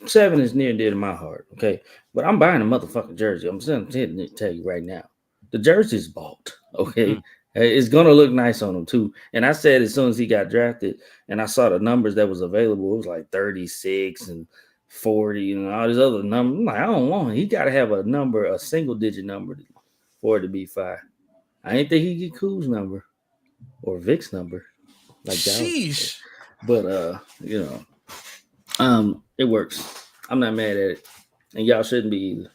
7 is near and dear to my heart. Okay, but I'm buying a motherfucking jersey. I'm saying to tell you right now, the jersey's bought. Okay. It's gonna look nice on him too. And I said as soon as he got drafted, and I saw the numbers that was available, it was like 36 and 40 and all these other numbers. I'm like, I don't want it. He got to have a single digit number for it to be 5. I ain't think he'd get Cool's number or Vic's number like that. Sheesh. But it works. I'm not mad at it, and y'all shouldn't be either.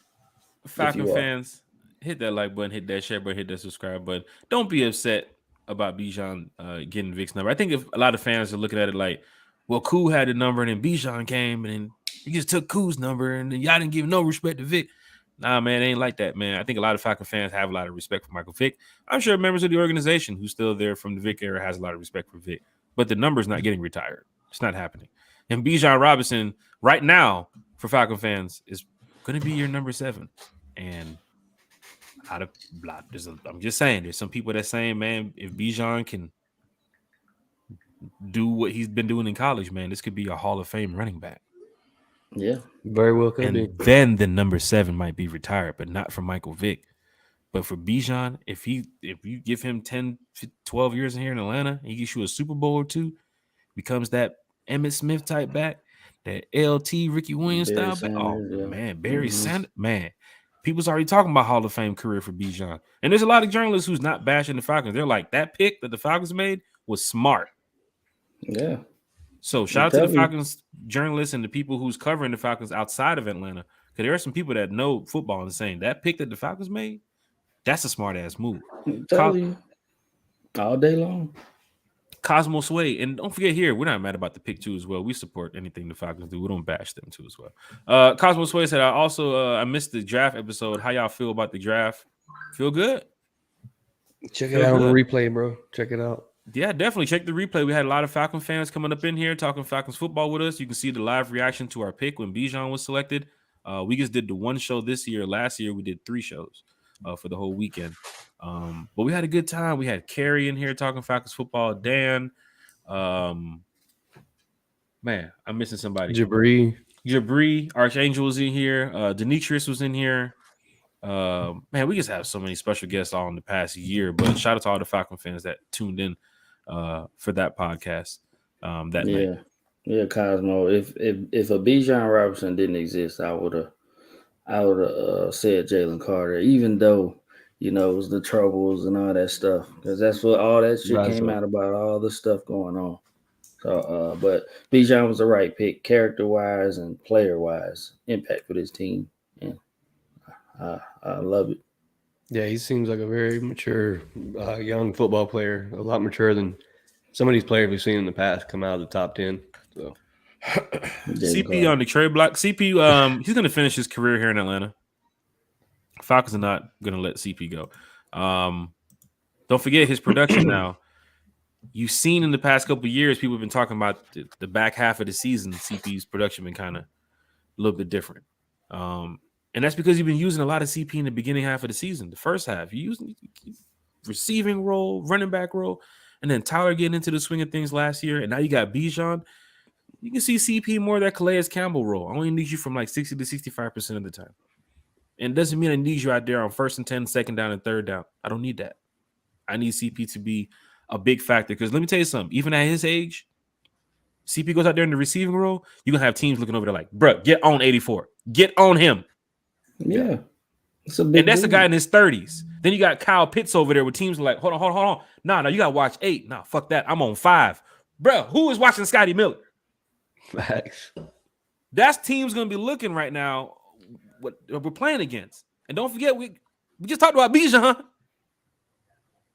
Falcon fans, hit that like button, hit that share button, hit that subscribe button. Don't be upset about Bijan getting Vic's number. I think if a lot of fans are looking at it like, well, Koo had the number and then Bijan came and then he just took Koo's number and then y'all didn't give no respect to Vic. Nah, man, it ain't like that, man. I think a lot of Falcon fans have a lot of respect for Michael Vick. I'm sure members of the organization who's still there from the Vic era has a lot of respect for Vic. But the number's not getting retired. It's not happening. And Bijan Robinson, right now, for Falcon fans, is going to be your number 7. And I'm just saying, there's some people that saying, man, if Bijan can do what he's been doing in college, man, this could be a Hall of Fame running back. Yeah, very well could be. And then the number 7 might be retired, but not for Michael Vick. But for Bijan, if you give him 10, 12 years in here in Atlanta, he gets you a Super Bowl or 2, becomes that Emmitt Smith type back, that LT Ricky Williams Barry style back. Sanders, Oh yeah. man, Barry Sanders, man. People's already talking about Hall of Fame career for Bijan. And there's a lot of journalists who's not bashing the Falcons. They're like, that pick that the Falcons made was smart. Yeah. So shout out to the Falcons journalists and the people who's covering the Falcons outside of Atlanta. Because there are some people that know football and saying that pick that the Falcons made, that's a smart ass move. Tell you all day long. Cosmo Sway, and don't forget here, we're not mad about the pick too as well. We support anything the Falcons do. We don't bash them too as well. Cosmo Sway said, I missed the draft episode. How y'all feel about the draft? Feel good? Check it out on the replay, bro. Check it out. Yeah, definitely check the replay. We had a lot of Falcon fans coming up in here talking Falcons football with us. You can see the live reaction to our pick when Bijan was selected. We just did the one show this year. Last year we did 3 shows for the whole weekend. But we had a good time. We had Carrie in here talking Falcons football. Dan, man, Man, I'm missing somebody. Jabri. Archangel was in here. Demetrius was in here. Man, we just have so many special guests all in the past year. But shout out to all the Falcon fans that tuned in for that podcast that night. Yeah, Cosmo. If a Bijan Robinson didn't exist, I would have said Jalen Carter, even though it was the troubles and all that stuff, because that's what all that shit came out about, all the stuff going on. So, but Bijan was the right pick, character wise and player wise, impact for this team, and I love it. Yeah, he seems like a very mature young football player, a lot mature than some of these players we've seen in the past come out of the top 10. So. CP on the trade block. CP, he's going to finish his career here in Atlanta. Falcons are not going to let CP go. Don't forget his production now. You've seen in the past couple of years, people have been talking about the back half of the season. CP's production been kind of a little bit different. And that's because you've been using a lot of CP in the beginning half of the season. The first half, you used receiving role, running back role, and then Tyler getting into the swing of things last year. And now you got Bijan. You can see CP more of that Calais Campbell role. I only need you from like 60 to 65% of the time. And it doesn't mean I need you out there on 1st and 10, 2nd down, and 3rd down. I don't need that. I need CP to be a big factor. Because let me tell you something. Even at his age, CP goes out there in the receiving role, you're going to have teams looking over there like, bro, get on 84. Get on him. Yeah. And that's a guy in his 30s. Then you got Kyle Pitts over there with teams like, hold on. Nah, you got to watch 8. Nah, fuck that. I'm on 5. Bro, who is watching Scotty Miller? Facts. That's teams going to be looking right now what we're playing against. And don't forget, we just talked about Bijan.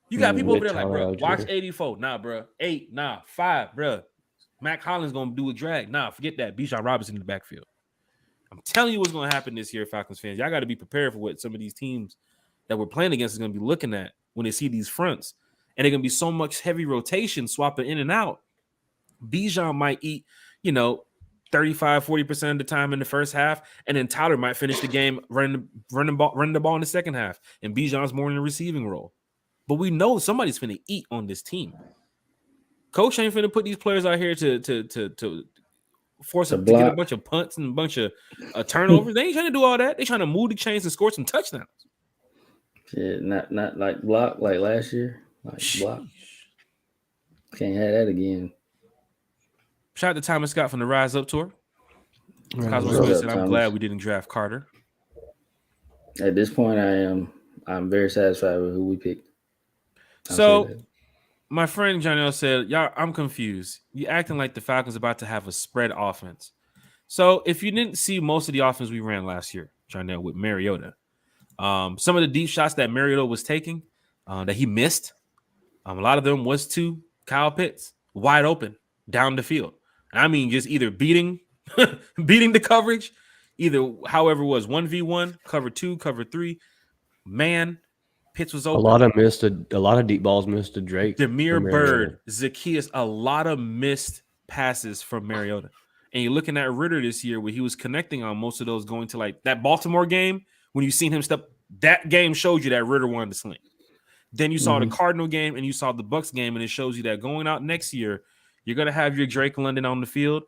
You got people over there like, bro, watch 84. Nah, bro. 8. Nah, 5, bro. Mac Hollins going to do a drag. Nah, forget that. Bijan Robinson in the backfield. I'm telling you what's going to happen this year, Falcons fans. Y'all got to be prepared for what some of these teams that we're playing against is going to be looking at when they see these fronts. And they're going to be so much heavy rotation swapping in and out. Bijan might eat, 35, 40% of the time in the first half, and then Tyler might finish the game running the ball in the second half, and Bijan's more in the receiving role. But we know somebody's finna eat on this team. Coach ain't finna put these players out here to force them to get a bunch of punts and a bunch of turnovers. They ain't trying to do all that. They trying to move the chains and score some touchdowns. Yeah, not like block like last year. Like block. Can't have that again. Shout out to Thomas Scott from the Rise Up tour. Cosmo Smith said, I'm glad we didn't draft Carter. At this point, I'm very satisfied with who we picked. So my friend Janelle said, y'all, I'm confused. You acting like the Falcons about to have a spread offense. So if you didn't see most of the offense we ran last year, Janelle, with Mariota, some of the deep shots that Mariota was taking that he missed, a lot of them was to Kyle Pitts, wide open, down the field. And I mean, just either beating the coverage, either however it was 1v1, cover 2, cover 3, man. Pitts was open. A lot of deep balls missed to Drake. Demir Bird, Zacchaeus, a lot of missed passes from Mariota. And you're looking at Ritter this year where he was connecting on most of those going to like that Baltimore game when you seen him step. That game showed you that Ritter wanted to sling. Then you saw the Cardinal game and you saw the Bucs game, and it shows you that going out next year, you're going to have your Drake London on the field.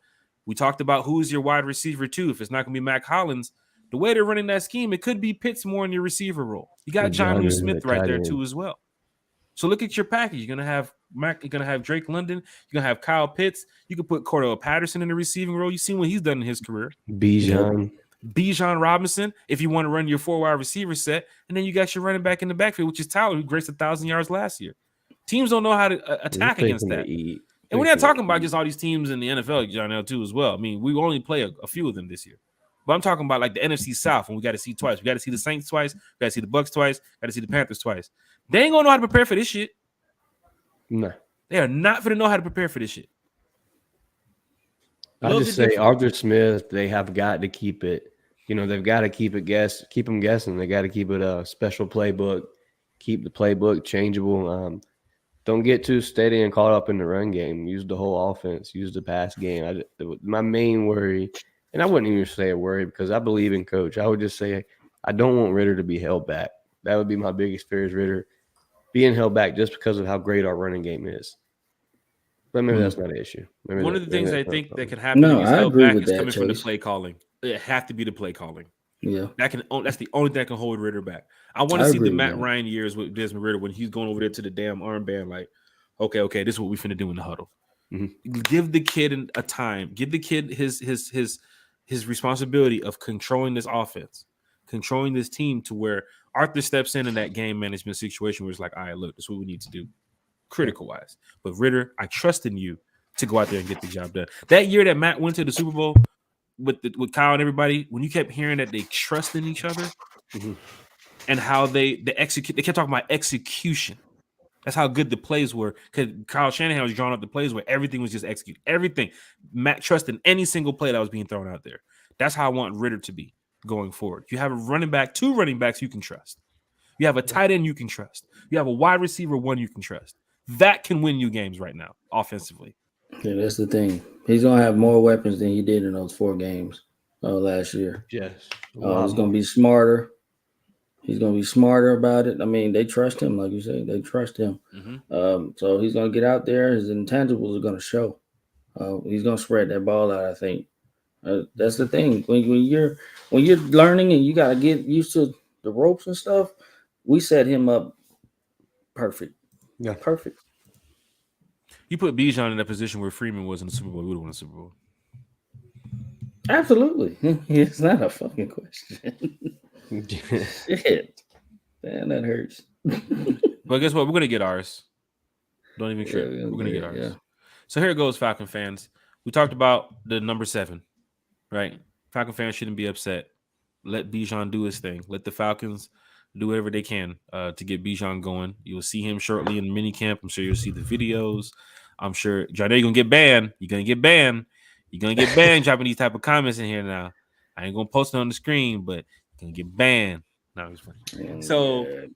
We talked about who's your wide receiver too. If it's not going to be Mac Hollins, the way they're running that scheme, it could be Pitts more in your receiver role. You got Jonnu Smith right there too as well. So look at your package. You're gonna have Mac. You're gonna have Drake London. You're gonna have Kyle Pitts. You could put Cordell Patterson in the receiving role. You've seen what he's done in his career. Bijan Robinson. If you want to run your 4 wide receiver set, and then you got your running back in the backfield, which is Tyler, who graced 1,000 yards last year. Teams don't know how to attack against that. And we're not talking about just all these teams in the NFL, John L. too, as well. I mean, we only play a few of them this year. But I'm talking about like the NFC South, and we got to see twice. We got to see the Saints twice. We got to see the Bucs twice. Got to see the Panthers twice. They ain't gonna know how to prepare for this shit. No, they are not gonna know how to prepare for this shit. I just say Arthur Smith. They have got to keep it. They've got to keep them guessing. They got to keep it a special playbook. Keep the playbook changeable. Don't get too steady and caught up in the run game. Use the whole offense. Use the pass game. My main worry. And I wouldn't even say a worry because I believe in Coach. I would just say I don't want Ritter to be held back. That would be my biggest fear is Ritter being held back just because of how great our running game is. But maybe that's not an issue. One of the things I think that can happen No, against I held agree back with is that, coming from the Chase. play calling. It have to be the play calling. Yeah, That's the only thing that can hold Ritter back. I want I to see agree the with Matt that. Ryan years with Desmond Ritter when he's going over there to the damn armband, like, okay, this is what we finna do in the huddle. Give the kid a time. Give the kid his responsibility of controlling this offense, controlling this team to where Arthur steps in that game management situation where it's like, all right, look, this is what we need to do, critical wise. But Ritter, I trust in you to go out there and get the job done. That year that Matt went to the Super Bowl with Kyle and everybody, when you kept hearing that they trust in each other and how they execute, they kept talking about execution. That's how good the plays were. Because Kyle Shanahan was drawing up the plays where everything was just executed. Everything. Matt trusted any single play that was being thrown out there. That's how I want Ritter to be going forward. You have a running back, 2 running backs you can trust. You have a tight end you can trust. You have a wide receiver 1 you can trust. That can win you games right now, offensively. Yeah, that's the thing. He's gonna have more weapons than he did in those 4 games last year. Yes. He's gonna be smarter. He's gonna be smarter about it. I mean, they trust him, like you say. They trust him. So he's gonna get out there. His intangibles are gonna show. He's gonna spread that ball out. I think that's the thing. When you're learning and you gotta get used to the ropes and stuff, we set him up perfect. Yeah, perfect. You put Bijan in that position where Freeman was in the Super Bowl, we would have won the Super Bowl. Absolutely. It's not a fucking question. Shit. Man, that hurts. But guess what? We're gonna get ours. Don't even trip. Yeah, We're gonna get ours. yeah. So here it goes, Falcon fans. We talked about the number 7, right? Falcon fans shouldn't be upset. Let Bijan do his thing. Let the Falcons do whatever they can to get Bijan going. You'll see him shortly in minicamp. I'm sure you'll see the videos. I'm sure you're gonna get banned. You're gonna get banned. You're gonna get banned dropping these type of comments in here now. I ain't gonna post it on the screen, but you're gonna get banned. No, it's funny. So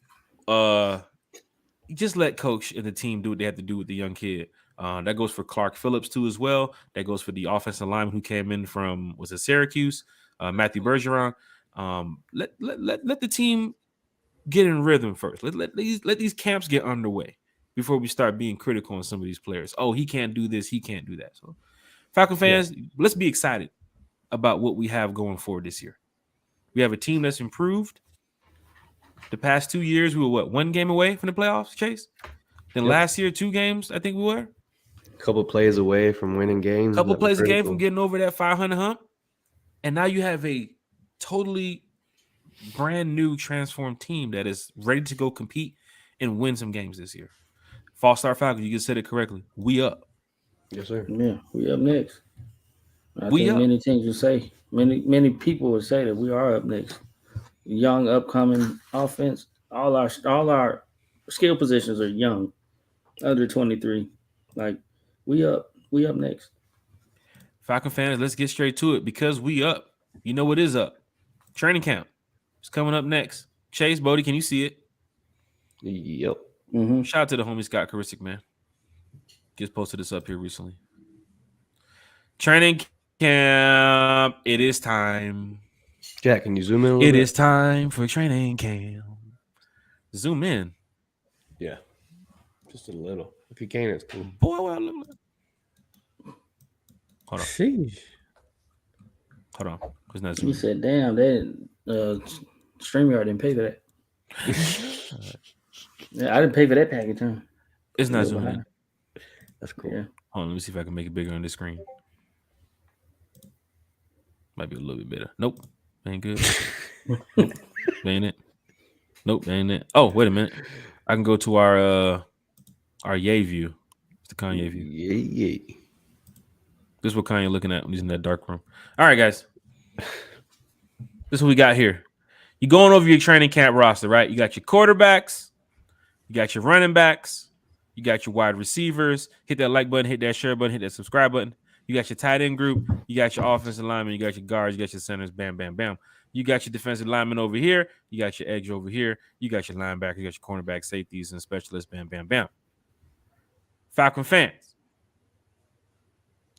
just let coach and the team do what they have to do with the young kid. That goes for Clark Phillips too as well. That goes for the offensive lineman who came in from Syracuse, Matthew Bergeron. Let the team get in rhythm first. Let these camps get underway before we start being critical on some of these players. Oh, he can't do this, he can't do that. So, Falcon fans, let's be excited about what we have going forward this year. We have a team that's improved. The past 2 years, we were 1 game away from the playoffs, Chase? Then last year, 2 games, I think we were. A couple plays away from winning games. Couple plays a game from getting over that 500 hump. And now you have a totally brand new transformed team that is ready to go compete and win some games this year. False Star Falcons, you just said it correctly. We up. Yes, sir. Yeah, we up next. I think many teams will say, many people would say that we are up next. Young, upcoming offense. All our skill positions are young, under 23. Like we up next. Falcon fans, let's get straight to it because we up. You know what is up? Training camp. It's coming up next. Chase, Bodie, can you see it? Yep. Mm-hmm. Shout out to the homie Scott Karisik, man. Just posted this up here recently. Training camp. It is time. Jack, can you zoom in a little It bit? is time for training camp. Zoom in. Yeah. Just a little. If you can, it's cool. Boy, what I look like. Hold on. Sheesh. Hold on. It's not You zooming. said, damn, that StreamYard didn't pay for that. Yeah, I didn't pay for that package, huh? It's not zooming in. That's cool. Yeah. Hold on, let me see if I can make it bigger on this screen. Might be a little bit better. Nope. Ain't good. Nope. Ain't it. Nope, ain't it. Oh, wait a minute. I can go to our Ye view. It's the Kanye view. Yeah. This is what Kanye looking at when he's in that dark room. All right, guys. This is what we got here. You're going over your training camp roster, right? You got your quarterbacks, you got your running backs, you got your wide receivers. Hit that like button, hit that share button, hit that subscribe button. You got your tight end group, you got your offensive linemen, you got your guards, you got your centers, bam, bam, bam. You got your defensive linemen over here, you got your edge over here, you got your linebackers, you got your cornerback, safeties, and specialists, bam, bam, bam. Falcon fans,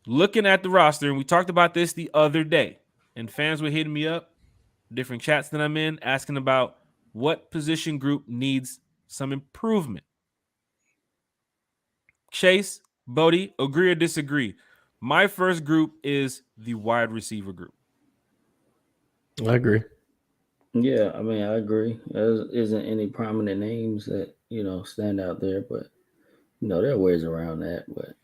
looking at the roster, and we talked about this the other day, and fans were hitting me up, different chats that I'm in, asking about what position group needs some improvement. Chase, Bodie, agree or disagree? My first group is the wide receiver group. I agree. Yeah, I mean, I agree. There isn't any prominent names that stand out there, but there are ways around that. But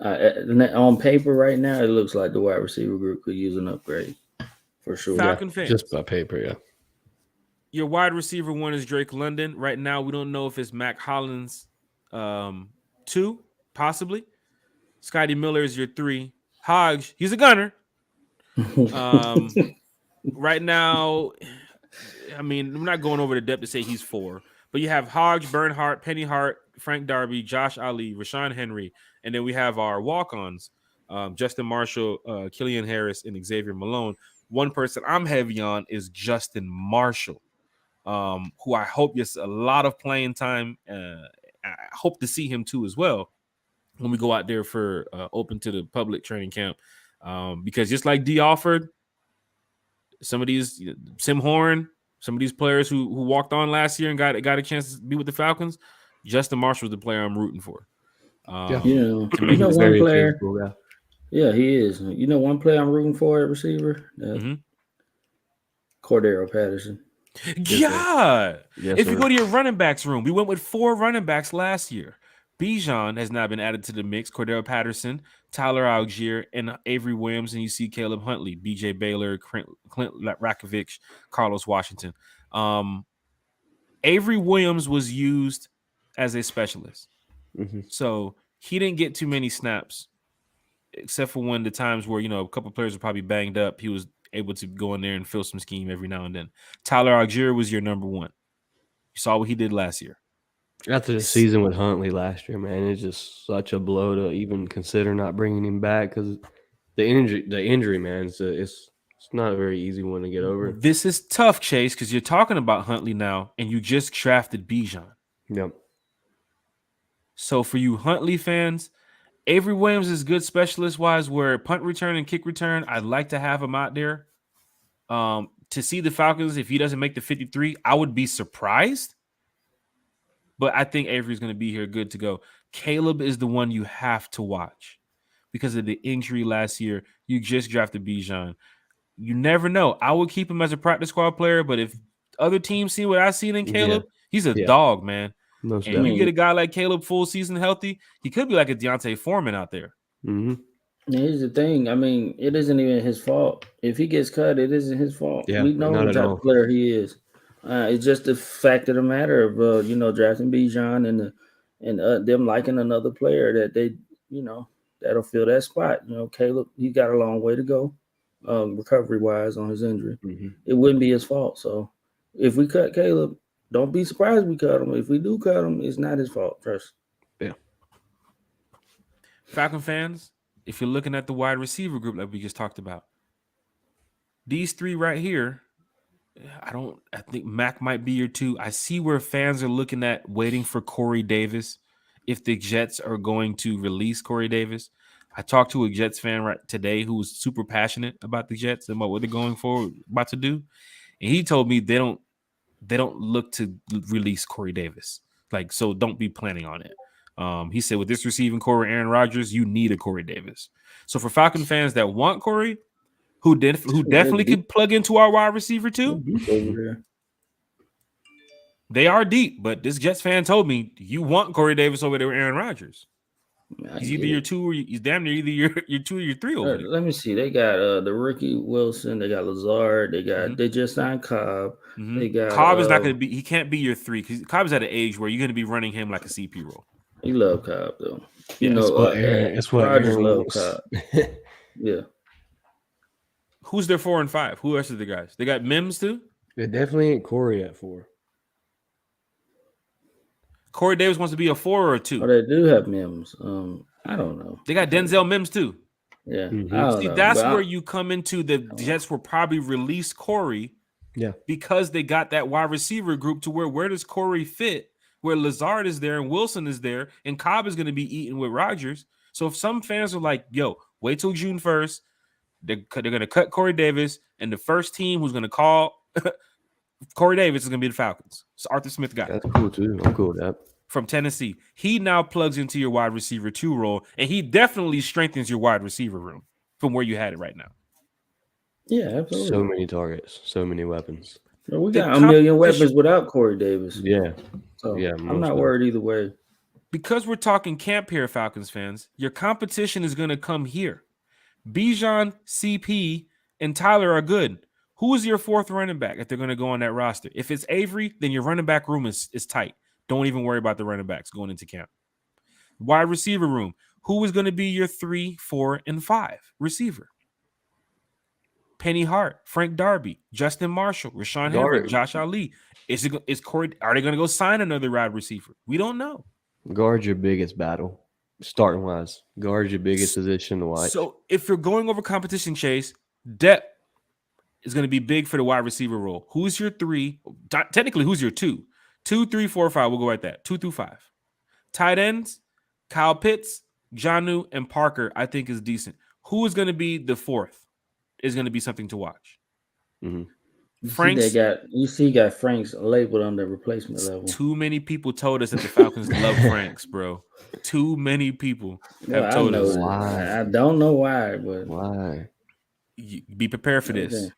on paper, right now, it looks like the wide receiver group could use an upgrade for sure. Falcon fans. Just by paper, yeah. Your wide receiver one is Drake London. Right now, we don't know if it's Mac Hollins 2, possibly. Scotty Miller is your 3. Hodge, he's a gunner. Right now, I mean, I'm not going over the depth to say he's 4, but you have Hodge, Bernhardt, Penny Hart, Frank Darby, Josh Ali, Rashawn Henry, and then we have our walk-ons, Justin Marshall, Killian Harris, and Xavier Malone. One person I'm heavy on is Justin Marshall, who I hope gets a lot of playing time. I hope to see him too as well when we go out there for open to the public training camp, because just like D. Alford, some of these Sim Horn, some of these players who walked on last year and got a chance to be with the Falcons, Justin Marshall is the player I'm rooting for. One player. Yeah, he is. One player I'm rooting for at receiver? Cordero Patterson. Yeah. If you go to your running backs room, we went with 4 running backs last year. Bijan has now been added to the mix. Cordero Patterson, Tyler Algier, and Avery Williams, and you see Caleb Huntley, BJ Baylor, Clint Rakovich, Carlos Washington. Avery Williams was used as a specialist. So he didn't get too many snaps, except for when the times where, a couple players were probably banged up. He was able to go in there and fill some scheme every now and then. Tyler Algier was your number 1. You saw what he did last year. After the season with Huntley last year, man, it's just such a blow to even consider not bringing him back because the injury, man, it's not a very easy one to get over. This is tough, Chase, because you're talking about Huntley now, and you just drafted Bijan. Yep. So for you Huntley fans, Avery Williams is good specialist-wise, where punt return and kick return, I'd like to have him out there. To see the Falcons, if he doesn't make the 53, I would be surprised. But I think Avery's going to be here good to go. Caleb is the one you have to watch because of the injury last year. You just drafted Bijan. You never know. I would keep him as a practice squad player, but if other teams see what I've seen in Caleb, he's a dog, man. And you get a guy like Caleb full season healthy, he could be like a Deontay Foreman out there. Here's the thing. I mean, it isn't even his fault. If he gets cut, it isn't his fault. Yeah, we know what type of player he is. It's just the fact of the matter of drafting Bijan and them liking another player that they that'll fill that spot. Caleb, he got a long way to go, recovery wise on his injury. It wouldn't be his fault. So if we cut Caleb, don't be surprised we cut him. If we do cut him, it's not his fault. Trust. Yeah. Falcon fans, if you're looking at the wide receiver group like we just talked about, these 3 right here. I think Mac might be your 2. I see where fans are looking at waiting for Corey Davis if the Jets are going to release Corey Davis. I talked to a Jets fan today who was super passionate about the Jets and about what they're about to do. And he told me they don't look to release Corey Davis. So don't be planning on it. He said with this receiving core with Aaron Rodgers, you need a Corey Davis. So for Falcon fans that want Corey, who definitely could plug into our wide receiver too. They are deep, but this Jets fan told me you want Corey Davis over there with Aaron Rodgers. He's either your 2 or he's damn near either your 2 or your 3 over there. Let me see. They got the rookie Wilson. They got Lazard. They got they just signed Cobb. They got Cobb is not going to be. He can't be your 3 because Cobb's at an age where you're going to be running him like a CP role. He love Cobb though. It's what Rodgers love Cobb. Yeah. Who's their 4 and 5? Who else are the guys? They got Mims too? It definitely ain't Corey at 4. Corey Davis wants to be a 4 or a 2. Oh, they do have Mims. I don't know. They got Denzel Mims too. Yeah. See, that's where you come into the Jets will probably release Corey. Yeah. Because they got that wide receiver group to where does Corey fit? Where Lazard is there and Wilson is there and Cobb is going to be eating with Rodgers. So if some fans are like, yo, wait till June 1st. They're going to cut Corey Davis, and the first team who's going to call Corey Davis is going to be the Falcons. It's Arthur Smith guy. That's cool, too. I'm cool with that. from Tennessee. He now plugs into your wide receiver 2 role, and he definitely strengthens your wide receiver room from where you had it right now. Yeah, absolutely. So many targets, so many weapons. But we got a million weapons without Corey Davis. Yeah. So Yeah, I'm not worried either way. Because we're talking camp here, Falcons fans, your competition is going to come here. Bijan, CP, and Tyler are good. Who is your fourth running back if they're going to go on that roster? If it's Avery, then your running back room is tight. Don't even worry about the running backs going into camp. Wide receiver room. Who is going to be your 3, 4, and 5 receiver? Penny Hart, Frank Darby, Justin Marshall, Rashawn Henry, Josh Ali. Is Corey? Are they going to go sign another wide receiver? We don't know. Guard's your biggest battle, starting wise. Guard's your biggest position to watch. So if you're going over competition, Chase, depth is going to be big for the wide receiver role. Who's your 3? Technically, who's your 2? 2, 3, 4, 5. We'll go at that. 2 through 5. Tight ends, Kyle Pitts, Jonnu, and Parker, I think is decent. Who is going to be the 4th? Is going to be something to watch. Mm-hmm. Frank's got Frank's labeled on the replacement level. Too many people told us that the Falcons love Franks, bro. Too many people have told us. Why. I don't know why, but why? Be prepared for this.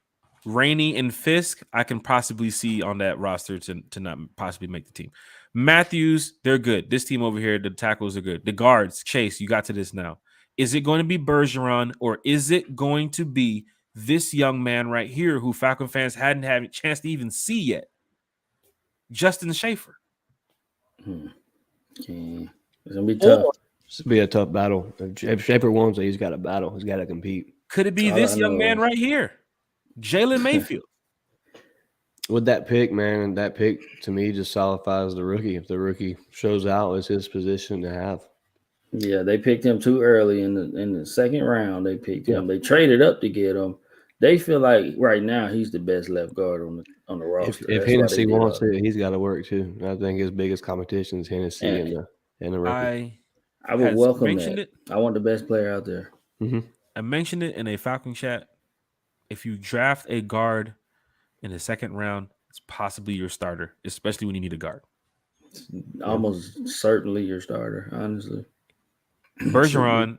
Rainey and Fisk, I can possibly see on that roster to not possibly make the team. Matthews, they're good. This team over here, the tackles are good. The guards, Chase, you got to this now. Is it going to be Bergeron or is it going to be this young man right here who Falcon fans hadn't had a chance to even see yet? Justin Schaefer. Okay. It's going to be tough. It's going to be a tough battle. If Schaefer wants it, he's got to battle. He's got to compete. Could it be this young man right here? Jalen Mayfield. With that pick, man, that pick to me just solidifies the rookie. If the rookie shows out, it's his position to have. Yeah, they picked him too early in the second round. They picked him. They traded up to get him. They feel like right now he's the best left guard on the roster. If Hennessy wants it, he's got to work too. I think his biggest competition is Hennessy and the rookie. I would welcome that. I want the best player out there. Mm-hmm. I mentioned it in a Falcon chat. If you draft a guard in the second round, it's possibly your starter, especially when you need a guard. It's almost certainly your starter, honestly. Bergeron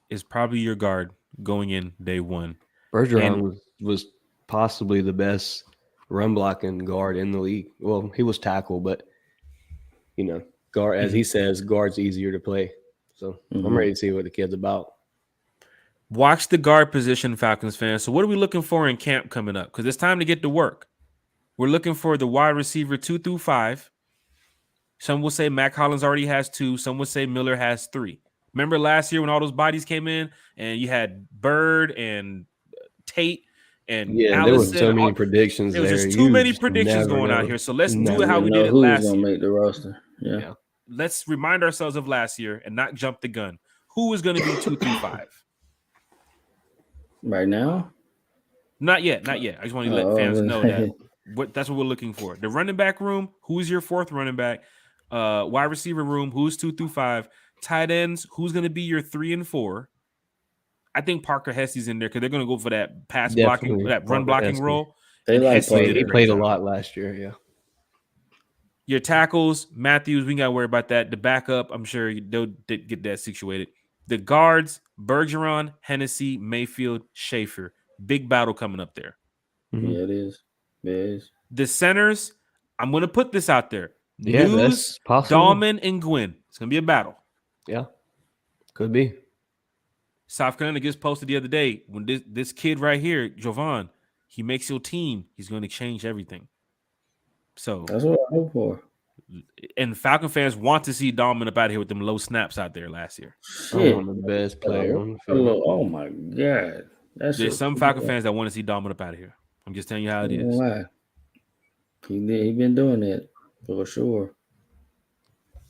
is probably your guard going in day one. Bergeron was possibly the best run blocking guard in the league. Well, he was tackle, but guard, as he says, guard's easier to play. So I'm ready to see what the kid's about. Watch the guard position, Falcons fans. So what are we looking for in camp coming up? Because it's time to get to work. We're looking for the wide receiver 2 through 5. Some will say Mac Hollins already has 2. Some will say Miller has 3. Remember last year when all those bodies came in and you had Bird and Tate and Allison, there was so many predictions. There was just too many predictions going out here. So let's do it how we did it last year. Who's gonna make the roster? Yeah. Let's remind ourselves of last year and not jump the gun. Who is going to be 2 through 5? Right now? Not yet. I just want to let fans know that that's what we're looking for. The running back room, who's your 4th running back? Wide receiver room, who's 2 through 5? Tight ends, who's going to be your 3 and 4? I think Parker Hesse's in there because they're going to go for that pass blocking, that run blocking role. He played a lot last year, yeah. Your tackles, Matthews, we got to worry about that. The backup, I'm sure they'll get that situated. The guards, Bergeron, Hennessy, Mayfield, Schaefer. Big battle coming up there. Mm-hmm. Yeah, it is. It is. The centers, I'm going to put this out there. Yeah, that's possible. Dahlman and Gwynn. It's going to be a battle. Yeah, could be. South Carolina just posted the other day when this kid right here, Jovan, he makes your team, he's going to change everything. So that's what I hope for. And Falcon fans want to see Dahlman up out of here with them low snaps out there last year. Shit. The best player on the field. Oh my God. There's some Falcon fans that want to see Dahlman up out of here. I'm just telling you how it is. Why? He been doing that for sure.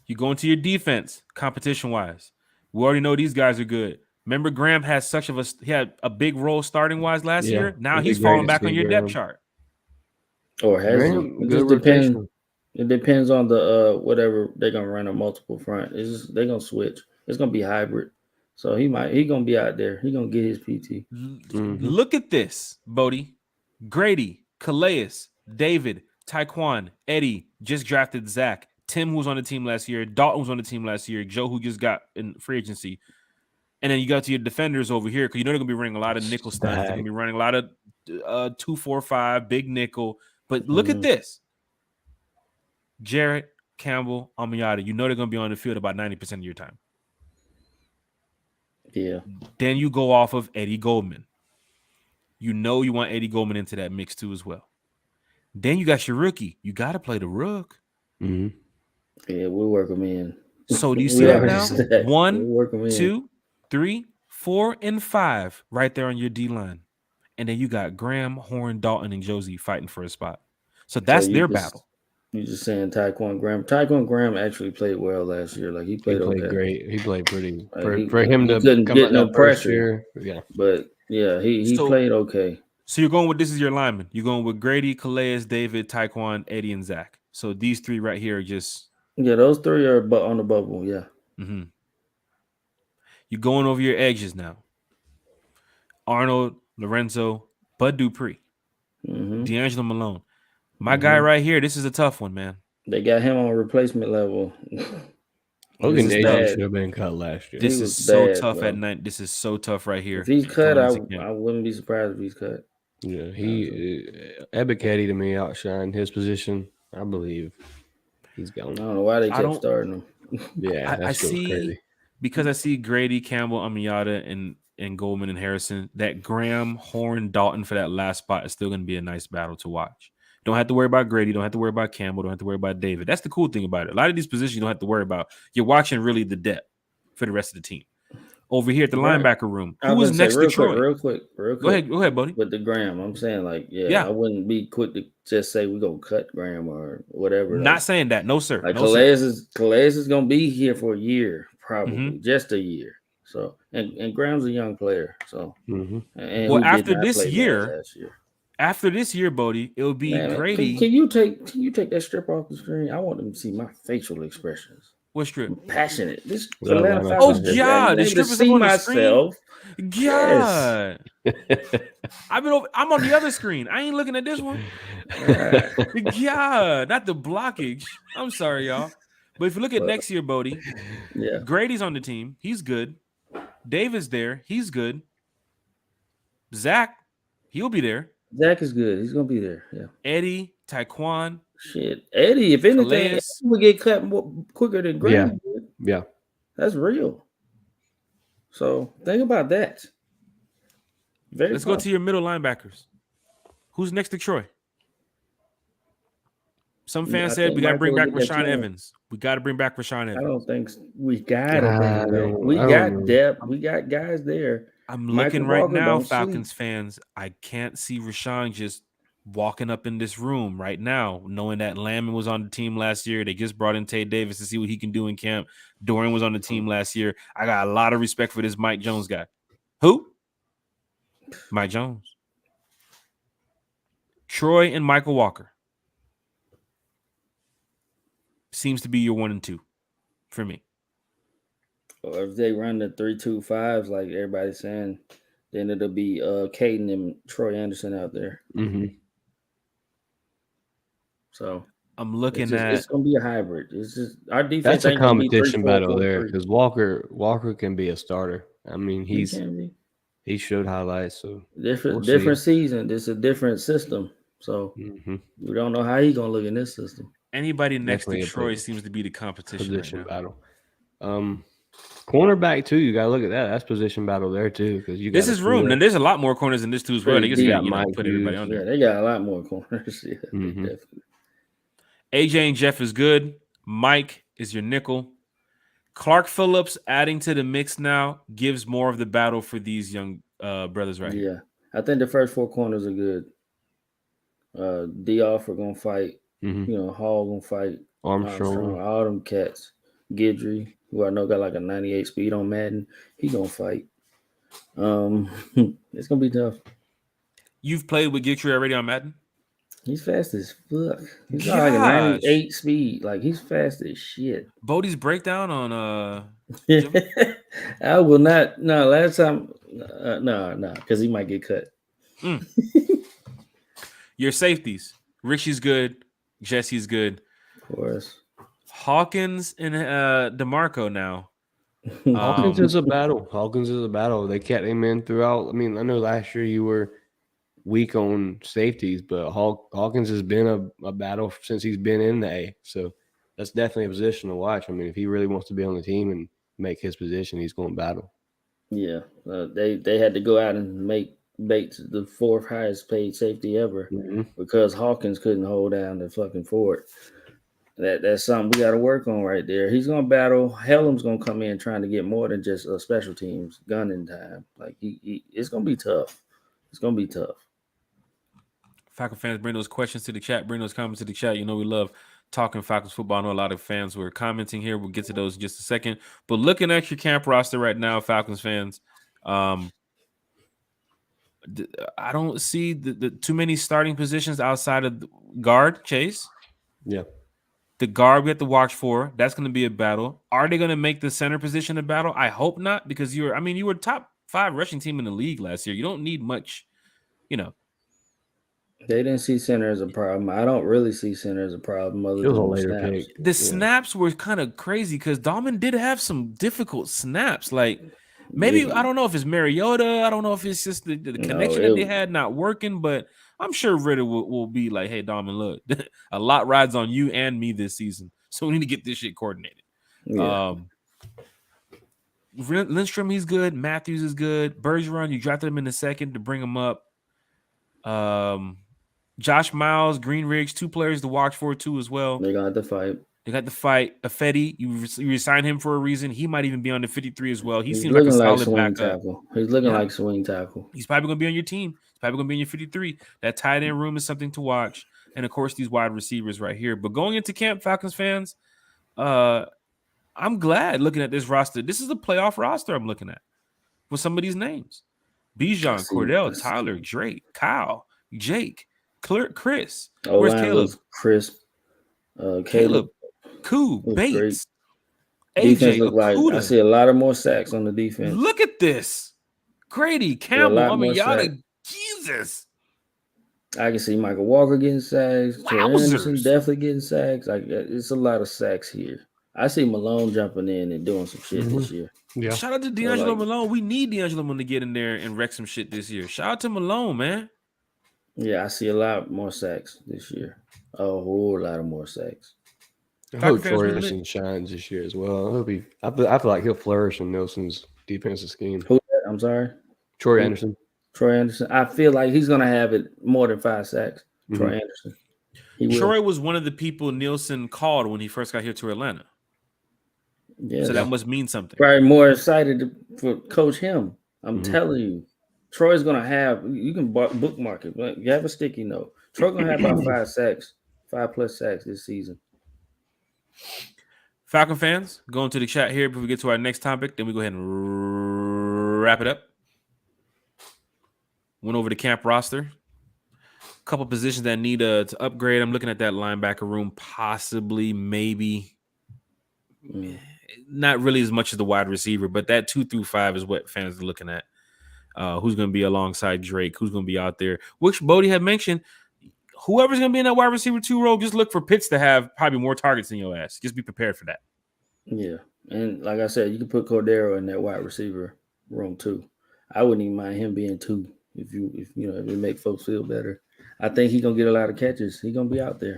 You go into your defense, competition-wise. We already know these guys are good. Remember, Graham had he had a big role starting-wise last year. Now he's falling back on your depth chart. Or has he? It just depends. It depends on the whatever they're gonna run a multiple front. They're gonna switch. It's gonna be hybrid. So he gonna be out there. He gonna get his PT. Look at this, Bodie, Grady, Calais, David, Taekwon, Eddie just drafted Zach. Tim, who was on the team last year, Dalton was on the team last year, Joe, who just got in free agency. And then you got to your defenders over here because you know they're going to be running a lot of nickel stuns. They're going to be running a lot of 2-4-5, big nickel. But look at this. Jarrett, Campbell, Amiyata, you know they're going to be on the field about 90% of your time. Yeah. Then you go off of Eddie Goldman. You know you want Eddie Goldman into that mix too as well. Then you got your rookie. You got to play the rook. Mm-hmm. Yeah, we'll work them in. So do you see that now? 1, 2, 3, 4, and 5 right there on your D line. And then you got Graham, Horn, Dalton, and Josie fighting for a spot. So that's their battle. You're just saying Tyquan Graham. Tyquan Graham actually played well last year. Like he played okay. Great. He played pretty. Like for him to couldn't come get out no that pressure. Year, yeah. But yeah, he played okay. So you're going with this is your lineman. You're going with Grady, Calais, David, Tyquan, Eddie, and Zach. So these three right here are just those three are on the bubble. Yeah. Mm-hmm. You're going over your edges now. Arnold, Lorenzo, Bud Dupree, D'Angelo Malone. My guy right here, this is a tough one, man. They got him on replacement level. Logan Davis should have been cut last year. This is so tough at night. This is so tough right here. If he's cut, I wouldn't be surprised if he's cut. Yeah, Ebiketie to me outshined his position. I believe he's gone. I don't know why they kept starting him. Yeah, I see crazy. Because I see Grady, Campbell, Amiyata, and Goldman and Harrison. That Graham, Horn, Dalton for that last spot is still going to be a nice battle to watch. Don't have to worry about Grady. Don't have to worry about Campbell. Don't have to worry about David. That's the cool thing about it. A lot of these positions you don't have to worry about. You're watching really the depth for the rest of the team. Over here at the linebacker room, who was next to Troy? Real quick. Go ahead, buddy. With the Graham, I'm saying I wouldn't be quick to just say we're gonna cut Graham or whatever. Not saying that, no sir. Like Calais is gonna be here for a year, probably just a year. So and Graham's a young player. So well, after this year. After this year, Bodie, it'll be Grady. Can you take that strip off the screen? I want them to see my facial expressions. What strip? I'm passionate. This God, the strip is on the screen. God, I'm on the other screen. I ain't looking at this one. God, not the blockage. I'm sorry, y'all. But if you look at next year, Bodie, Grady's on the team. He's good. David's there. He's good. Zach, he'll be there. Zach is good. He's gonna be there. Yeah. Eddie, Tyquan. Shit, Eddie. If anything, Eddie would get cut quicker than Graham. Yeah, that's real. So think about that. Let's go to your middle linebackers. Who's next to Troy? Some fans said we got to bring back Rashaan Evans. We got to bring back Rashaan Evans. I don't think we got it. We got depth. We got guys there. I'm looking right now, Falcons fans. I can't see Rashaan just walking up in this room right now, knowing that Landman was on the team last year. They just brought in Tay Davis to see what he can do in camp. Dorian was on the team last year. I got a lot of respect for this Mike Jones guy. Who? Mike Jones. Troy and Michael Walker. Seems to be your 1 and 2 for me. Or if they run the 3-2-5s like everybody's saying, then it'll be Caden and Troy Anderson out there. So I'm looking it's gonna be a hybrid. It's just our defense. That's a competition battle there because Walker can be a starter. I mean, he showed highlights. So different season. This is a different system. So we don't know how he's gonna look in this system. Anybody next to Troy seems to be the competition position battle. Cornerback too. You gotta look at that. That's position battle there too. Because this is room, and there's a lot more corners in this too as well. They just got put everybody on there. Yeah, they got a lot more corners. Yeah, definitely. AJ and Jeff is good. Mike is your nickel. Clark Phillips adding to the mix now gives more of the battle for these young brothers right here. Yeah, I think the first 4 corners are good. Dioff are gonna fight. Hall gonna fight. Armstrong, all them cats. Guidry, who I know got like a 98 speed on Madden, he gonna fight. It's gonna be tough. You've played with Guidry already on Madden? He's fast as fuck. He's got like a 98 speed. Like he's fast as shit. Bodie's breakdown on I will not. No, last time. No, because he might get cut. Your safeties. Richie's good. Jesse's good. Of course. Hawkins and DeMarco now. Hawkins is a battle. Hawkins is a battle. They kept him in throughout. I mean, I know last year you were weak on safeties, but Hawkins has been a battle since he's been in the A. So that's definitely a position to watch. I mean, if he really wants to be on the team and make his position, he's going to battle. Yeah, they had to go out and make Bates the fourth highest paid safety ever because Hawkins couldn't hold down the fucking fort. That's something we got to work on right there. He's gonna battle. Hellam's gonna come in trying to get more than just special teams gunning time. Like it's gonna be tough. It's gonna be tough. Falcons fans, bring those questions to the chat. Bring those comments to the chat. You know we love talking Falcons football. I know a lot of fans were commenting here. We'll get to those in just a second. But looking at your camp roster right now, Falcons fans, I don't see the too many starting positions outside of the guard, Chase. Yeah. The guard we have to watch for. That's going to be a battle. Are they going to make the center position a battle? I hope not, because you were top 5 rushing team in the league last year. You don't need much, They didn't see center as a problem. I don't really see center as a problem other than snaps. The snaps were kind of crazy because Dahlman did have some difficult snaps. Like maybe I don't know if it's Mariota. I don't know if it's just the connection that they had not working, but I'm sure Ritter will be like, hey, Dahlman, look, a lot rides on you and me this season. So we need to get this shit coordinated. Yeah. Lindstrom, he's good. Matthews is good. Bergeron, you drafted him in the second to bring him up. Josh Miles, Greenridge, 2 players to watch for too as well. They got the fight. Affedi, you resigned him for a reason. He might even be on the 53 as well. He seems like a solid backup. He's looking like swing tackle. He's probably going to be on your team. He's probably going to be in your 53. That tight end room is something to watch. And, of course, these wide receivers right here. But going into camp, Falcons fans, I'm glad looking at this roster. This is a playoff roster I'm looking at with some of these names. Bijan, Cordell, Tyler, Drake, Kyle, Jake, Chris. Where's Caleb? Chris. Caleb. Koo, Bates. Defense look like I see a lot of more sacks on the defense. Look at this. Grady, Campbell. I mean, y'all Jesus. I can see Michael Walker getting sacks. Troy Anderson definitely getting sacks. Like it's a lot of sacks here. I see Malone jumping in and doing some shit this year. Yeah. Shout out to D'Angelo Malone. We need D'Angelo Malone to get in there and wreck some shit this year. Shout out to Malone, man. Yeah, I see a lot more sacks this year. A whole lot of more sacks. I hope Troy Anderson shines this year as well. I feel like he'll flourish in Nelson's defensive scheme. Who? I'm sorry? Troy Anderson. Troy Anderson. I feel like he's going to have it more than 5 sacks. Troy Anderson. Troy was one of the people Nielsen called when he first got here to Atlanta. Yeah, so that must mean something. Probably more excited for coach him. I'm telling you. Troy's going to have, you can bookmark it, but you have a sticky note. Troy's going to have about 5 sacks, 5+ sacks this season. Falcon fans, going to the chat here before we get to our next topic. Then we go ahead and wrap it up. Went over the camp roster. A couple positions that need to upgrade. I'm looking at that linebacker room, possibly, maybe. Not really as much as the wide receiver, but that 2 through 5 is what fans are looking at. Who's going to be alongside Drake? Who's going to be out there? Which Bodie had mentioned, whoever's going to be in that wide receiver 2 role, just look for Pitts to have probably more targets than your ass. Just be prepared for that. Yeah. And like I said, you can put Cordero in that wide receiver room too. I wouldn't even mind him being 2 if it make folks feel better. I think he's going to get a lot of catches. He's going to be out there.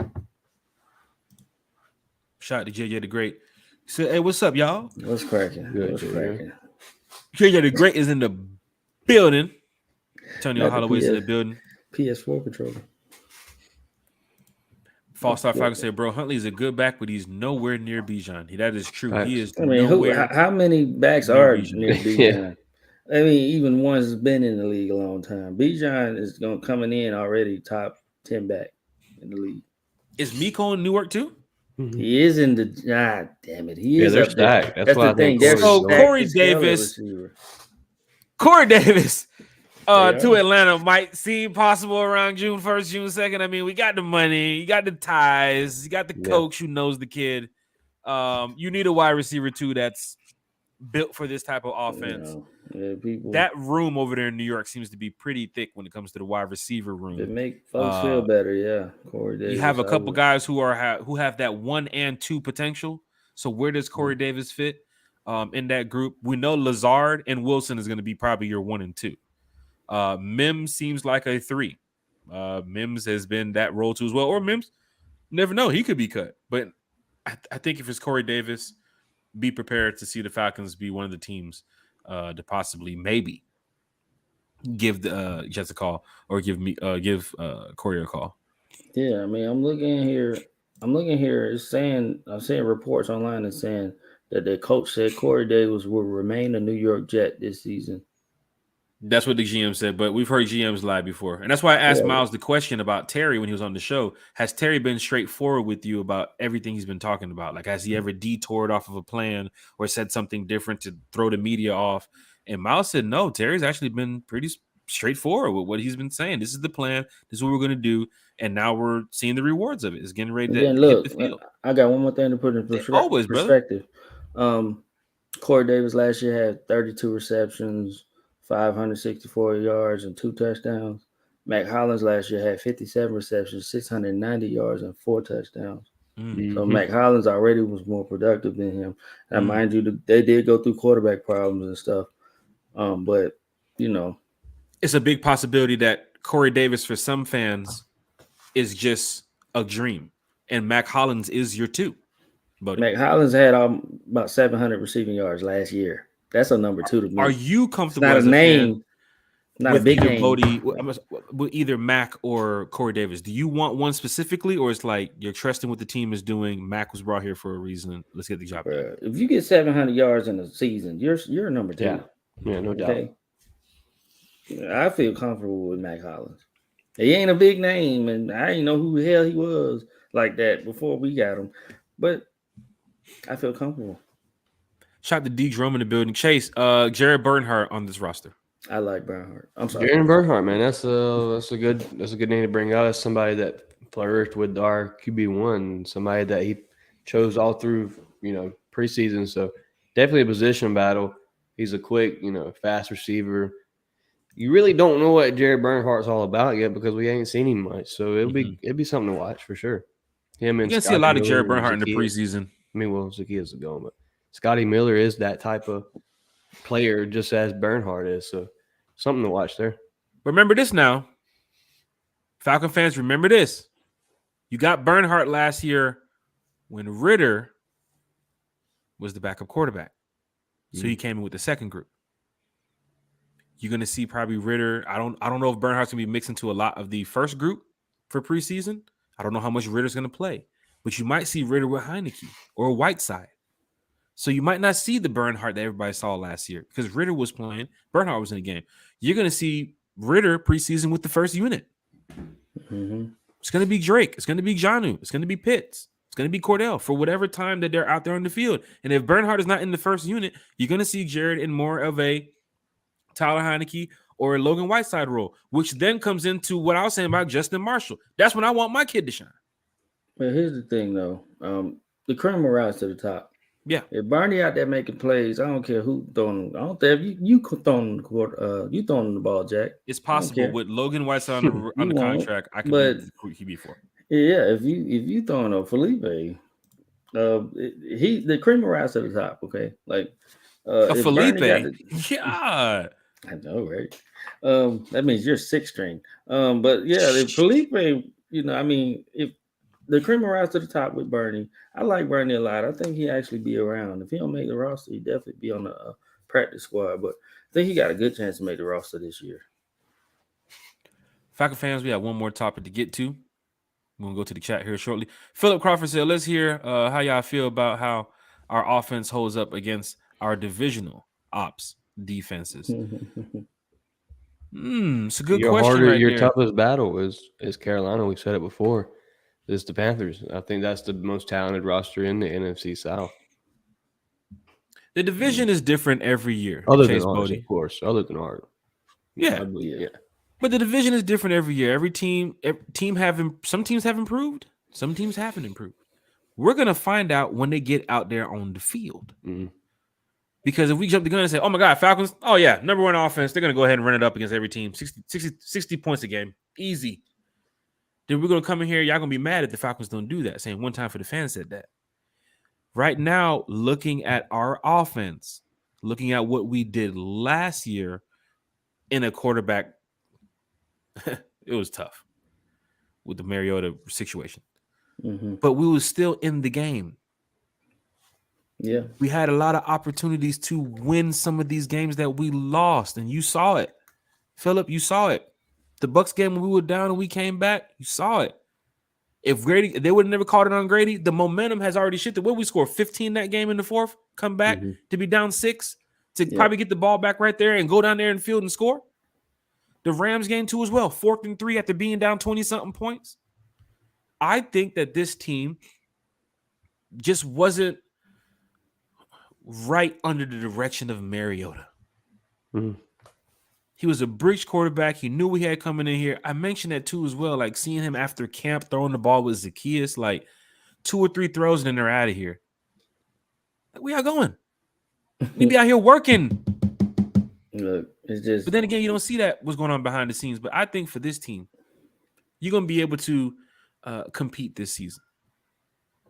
Shout out to JJ the Great. So, hey, what's up, y'all? What's cracking? What's cracking? JJ the Great is in the building. Antonio Holloway's in the building. PS4 controller. False-Star Falcon said, bro, Huntley is a good back, but he's nowhere near Bijan. That is true. He is how many backs are near Bijan? I mean, even ones that's been in the league a long time. Bijan is coming in already top 10 back in the league. Is Miko in Newark too? He is in the God damn it. He is they're stacked. That's why the thing. So Corey Davis to Atlanta might seem possible around June 1st, June 2nd. I mean, we got the money, you got the ties, you got the coach who knows the kid. You need a wide receiver too that's built for this type of offense. People. That room over there in New York seems to be pretty thick when it comes to the wide receiver room. It make folks feel better, yeah. Corey Davis. You have a couple guys who have that 1 and 2 potential. So where does Corey Davis fit in that group? We know Lazard and Wilson is going to be probably your 1 and 2. Mims seems like a 3. Mims has been that role too as well. Or Mims, never know, he could be cut. But I think if it's Corey Davis, be prepared to see the Falcons be one of the teams to possibly maybe give the Jets a call or give Corey a call. Yeah, I mean, I'm looking here. It's saying I'm seeing reports online and saying that the coach said Corey Davis will remain a New York Jet this season. That's what the GM said, but we've heard GMs lie before. And that's why I asked Miles the question about Terry when he was on the show. Has Terry been straightforward with you about everything he's been talking about? Like, has he ever detoured off of a plan or said something different to throw the media off? And Miles said, no, Terry's actually been pretty straightforward with what he's been saying. This is the plan. This is what we're going to do. And now we're seeing the rewards of it. It's getting ready to hit the field. I got one more thing to put in perspective. Corey Davis last year had 32 receptions, 564 yards, and 2 touchdowns. Mac Hollins last year had 57 receptions, 690 yards, and 4 touchdowns. Mm-hmm. So Mac Hollins already was more productive than him. And mind you, they did go through quarterback problems and stuff. But, you know. It's a big possibility that Corey Davis, for some fans, is just a dream. And Mac Hollins is your 2. Mac Hollins had about 700 receiving yards last year. That's a number 2 to me. Are you comfortable as a name? Not a big name. With either Mac or Corey Davis. Do you want one specifically, or it's like you're trusting what the team is doing? Mac was brought here for a reason. Let's get the job done. If you get 700 yards in a season, you're a number 2. Yeah, no doubt. Okay? I feel comfortable with Mac Hollins. He ain't a big name, and I didn't know who the hell he was like that before we got him. But I feel comfortable. Shout out to D. Drum in the building. Chase, Jared Bernhardt on this roster. I like Bernhardt. I'm sorry. Jared Bernhardt, man. That's a good name to bring out. As somebody that flourished with our QB1, somebody that he chose all through, preseason. So definitely a position battle. He's a quick, fast receiver. You really don't know what Jared Bernhardt's all about yet because we ain't seen him much. So it'll be something to watch for sure. Him and you can see a lot of Jared Bernhardt in the preseason. I mean, well, Zacchaeus is going, but Scotty Miller is that type of player, just as Bernhardt is. So something to watch there. Remember this now, Falcon fans. Remember this. You got Bernhardt last year when Ritter was the backup quarterback, so he came in with the second group. You're going to see probably Ritter. I don't know if Bernhardt's going to be mixed into a lot of the first group for preseason. I don't know how much Ritter's going to play. But you might see Ritter with Heineke or Whiteside. So you might not see the Bernhardt that everybody saw last year because Ritter was playing. Bernhardt was in the game. You're going to see Ritter preseason with the first unit. Mm-hmm. It's going to be Drake. It's going to be Jonnu. It's going to be Pitts. It's going to be Cordell for whatever time that they're out there on the field. And if Bernhardt is not in the first unit, you're going to see Jared in more of a Tyler Heineke or a Logan Whiteside role, which then comes into what I was saying about Justin Marshall. That's when I want my kid to shine. But here's the thing, though. The cream will rise to the top. Yeah. If Barney out there making plays, I don't care who throwing. I don't care if you throwing the ball, Jack. It's possible with Logan Whiteside on the contract. I can be QB4. Yeah, if you throwing a Felipe, the cream will rise to the top. Okay, like a Felipe. Yeah, I know, right? That means you're 6th string. But yeah, if Felipe, if the cream will rise to the top with Bernie. I like Bernie a lot. I think he actually be around. If he don't make the roster, he definitely be on the practice squad. But I think he got a good chance to make the roster this year. Falcon fans, we have one more topic to get to. We're going to go to the chat here shortly. Philip Crawford said, let's hear how y'all feel about how our offense holds up against our divisional ops defenses. It's a good question. Your toughest battle is Carolina. We've said it before. It's the Panthers. I think that's the most talented roster in the NFC South. The division is different every year. Other than ours, of course. Other than ours. Yeah. But the division is different every year. Some teams have improved. Some teams haven't improved. We're going to find out when they get out there on the field. Mm-hmm. Because if we jump the gun and say, oh my God, Falcons, oh yeah, number one offense, they're going to go ahead and run it up against every team, 60 points a game, easy. Then we're going to come in here, y'all going to be mad if the Falcons don't do that, saying one time for the fans said that. Right now, looking at our offense, looking at what we did last year in a quarterback, it was tough with the Mariota situation. Mm-hmm. But we were still in the game. Yeah. We had a lot of opportunities to win some of these games that we lost, and you saw it. Philip, you saw it. The Bucs game when we were down and we came back, you saw it. If they would have never called it on Grady, the momentum has already shifted. What we scored 15 that game in the fourth, come back to be down 6, to probably get the ball back right there and go down there and field and score. The Rams game too as well, 4th and 3 after being down 20-something points. I think that this team just wasn't right under the direction of Mariota. Mm-hmm. He was a bridge quarterback. He knew we had coming in here. I mentioned that too as well, like seeing him after camp throwing the ball with Zacchaeus, like 2 or 3 throws and then they're out of here. Like, where y'all going? We be out here working. Look, it's just. But then again, you don't see that what's going on behind the scenes. But I think for this team, you're going to be able to compete this season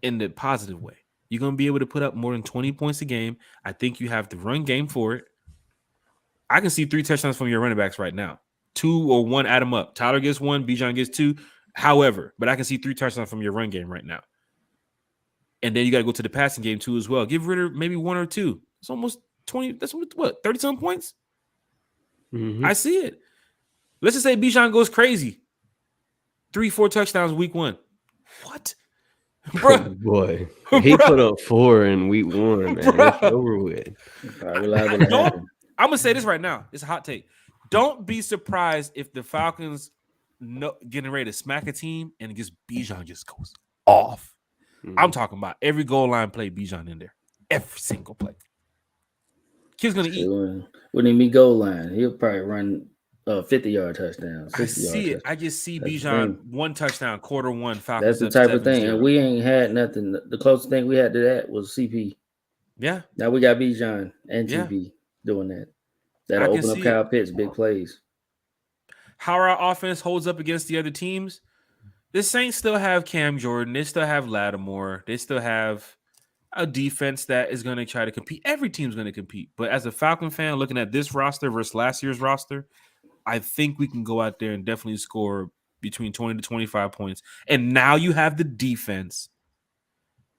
in the positive way. You're going to be able to put up more than 20 points a game. I think you have the run game for it. I can see 3 touchdowns from your running backs right now. 2 or 1, add them up. Tyler gets 1, Bijan gets 2. However, but I can see 3 touchdowns from your run game right now. And then you got to go to the passing game too as well. Give Ritter maybe 1 or 2. It's almost 20. That's what, 30-some points? Mm-hmm. I see it. Let's just say Bijan goes crazy. 3-4 touchdowns week 1. What? Bro, oh boy, he put up 4 in week 1, man. It's over with. I'm gonna say this right now. It's a hot take. Don't be surprised if the Falcons getting ready to smack a team and just Bijan just goes off. Mm-hmm. I'm talking about every goal line play Bijan in there, every single play. Kid's gonna eat. When he meet goal line, he'll probably run 50-yard touchdown. I see it. I just see Bijan 1 touchdown, quarter 1. That's Falcons the type of thing, and we ain't had nothing. The closest thing we had to that was CP. Yeah. Now we got Bijan and TP doing that. That'll open up Kyle Pitts, big plays. How our offense holds up against the other teams? The Saints still have Cam Jordan. They still have Lattimore. They still have a defense that is going to try to compete. Every team's going to compete. But as a Falcon fan, looking at this roster versus last year's roster, I think we can go out there and definitely score between 20 to 25 points. And now you have the defense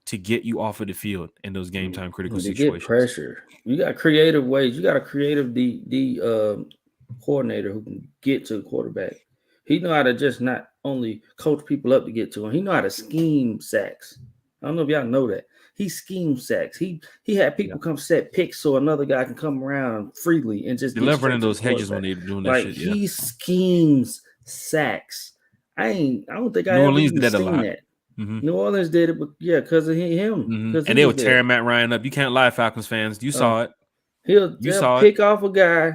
to get you off of the field in those game time critical situations. Get pressure. You got creative ways. You got a creative coordinator who can get to the quarterback. He know how to just not only coach people up to get to him. He know how to scheme sacks. I don't know if y'all know that. He schemes sacks. He had people come set picks so another guy can come around freely and just delivering in those hedges when they're doing that like shit. He schemes sacks. I don't think New Orleans did that a lot. Mm-hmm. New Orleans did it, but because of him. Mm-hmm. And they were tearing Matt Ryan up. You can't lie, Falcons fans. You saw it. He'll pick off a guy.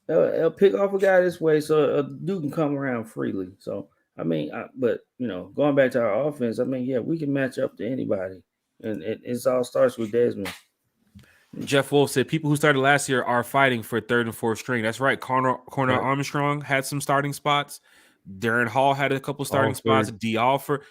He'll pick off a guy this way so a dude can come around freely. So, I mean, but, going back to our offense, I mean, yeah, we can match up to anybody. And it all starts with Desmond. Jeff Wolf said people who started last year are fighting for 3rd and 4th string. That's right. Corner Armstrong had some starting spots. Darren Hall had a couple starting spots. D'Alford.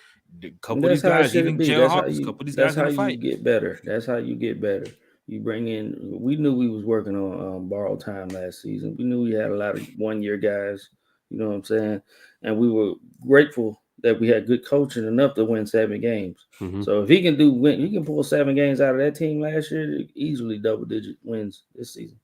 A couple of these guys, even Jalen Hawkins, a couple of these guys in the fight. You get better. That's how you get better. You bring in. We knew we was working on borrowed time last season. We knew we had a lot of 1-year guys. You know what I'm saying? And we were grateful that we had good coaching enough to win 7 games. Mm-hmm. So if he can you can pull 7 games out of that team last year, easily double-digit wins this season.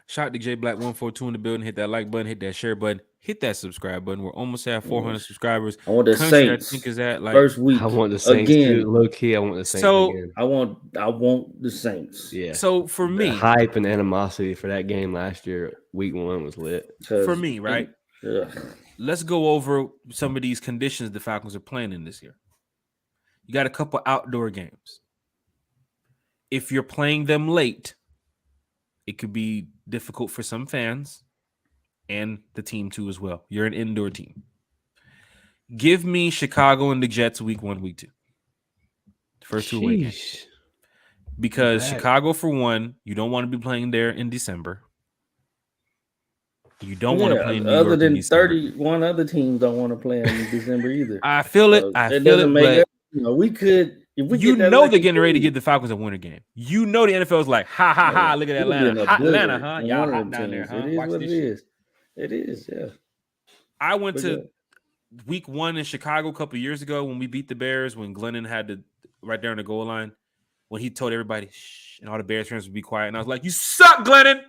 Shout out to J Black 142 in the building. Hit that like button, hit that share button, hit that subscribe button. We're almost at 400 subscribers. I want the Saints. I think is at first week. I want the Saints again. Low key, I want the Saints again. I want the Saints. Yeah. So for me, the hype and animosity for that game last year, week 1 was lit. For me, right? Yeah. Let's go over some of these conditions the Falcons are playing in this year. You got a couple outdoor games. If you're playing them late, it could be difficult for some fans and the team too as well. You're an indoor team. Give me Chicago and the Jets week 1, week 2. First 2 away games. because Right. Chicago, for one, you don't want to be playing there in December. You don't want to play in New other York in than December. 31 other teams don't want to play in December either. I feel it. So I it feel doesn't it. make But us, we could if we you get that know lucky, they're getting ready to cool. give the Falcons a winter game. You know the NFL is like, ha ha ha! Look at It'll be Atlanta, an hot Atlanta, oblivion huh? on Y'all one of hot them down there, teams. huh? It is Watch what this it shit. is. It is, yeah. I went But to week 1 in Chicago a couple years ago when we beat the Bears, when Glennon had to right there on the goal line, when he told everybody, shh, and all the Bears fans would be quiet. And I was like, you suck, Glennon.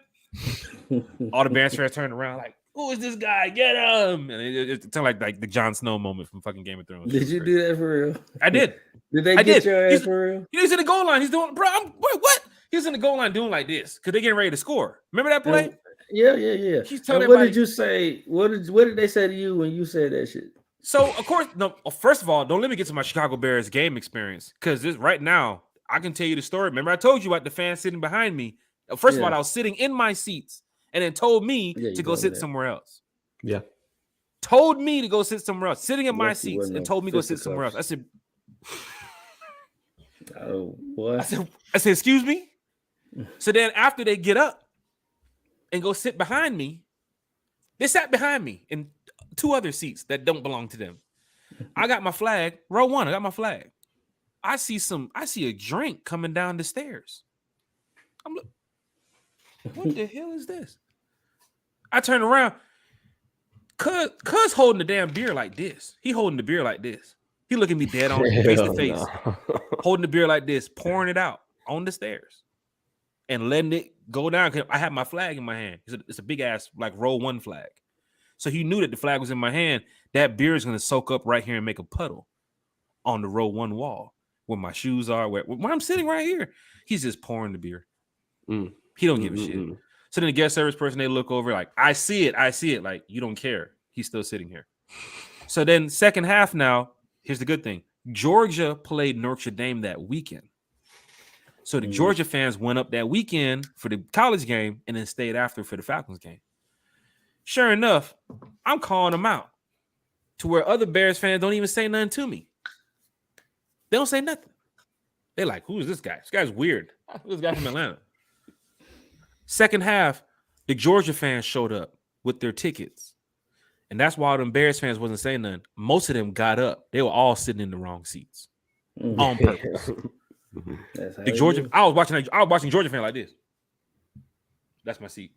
All the Bears fans turned around like, who is this guy? Get him. And it sounded like the Jon Snow moment from fucking Game of Thrones. Did you do that for real? I did. Did they I get did. your ass for real? He was in the goal line. He's doing, bro, what? He was in the goal line doing like this because they're getting ready to score. Remember that play? Yeah. He's telling What everybody- did you say? What did they say to you when you said that shit? So, of course, no. First of all, don't let me get to my Chicago Bears game experience because this right now, I can tell you the story. Remember, I told you about the fans sitting behind me. First of all, I was sitting in my seats and then told me to go sit somewhere else. Yeah. Told me to go sit somewhere else. Sitting in my Lucky seats wasn't and no told me to go sit somewhere else. fisticuffs. I said, Oh, what? I said, excuse me? So then after they get up and go sit behind me, they sat behind me in 2 other seats that don't belong to them. I got my flag, row 1, I got my flag. I see a drink coming down the stairs. I'm like, what the hell is this? I turn around. Cuz holding the damn beer like this. He holding the beer like this. He looking me dead on face to face. Holding the beer like this, pouring it out on the stairs. And letting it go down. I had my flag in my hand. It's a big ass like row 1 flag. So he knew that the flag was in my hand. That beer is going to soak up right here and make a puddle on the row 1 wall where my shoes are, where I'm sitting right here. He's just pouring the beer. He don't give a shit. So then the guest service person, they look over like, I see it. Like, you don't care. He's still sitting here. So then second half now, here's the good thing. Georgia played Notre Dame that weekend. So the Georgia fans went up that weekend for the college game and then stayed after for the Falcons game. Sure enough, I'm calling them out to where other Bears fans don't even say nothing to me. They don't say nothing. They're like, who is this guy? This guy's weird. Who's this guy from Atlanta? Second half, the Georgia fans showed up with their tickets. And that's why them Bears fans wasn't saying nothing. Most of them got up. They were all sitting in the wrong seats on purpose. The Georgia, I was watching Georgia fan like this. That's my seat.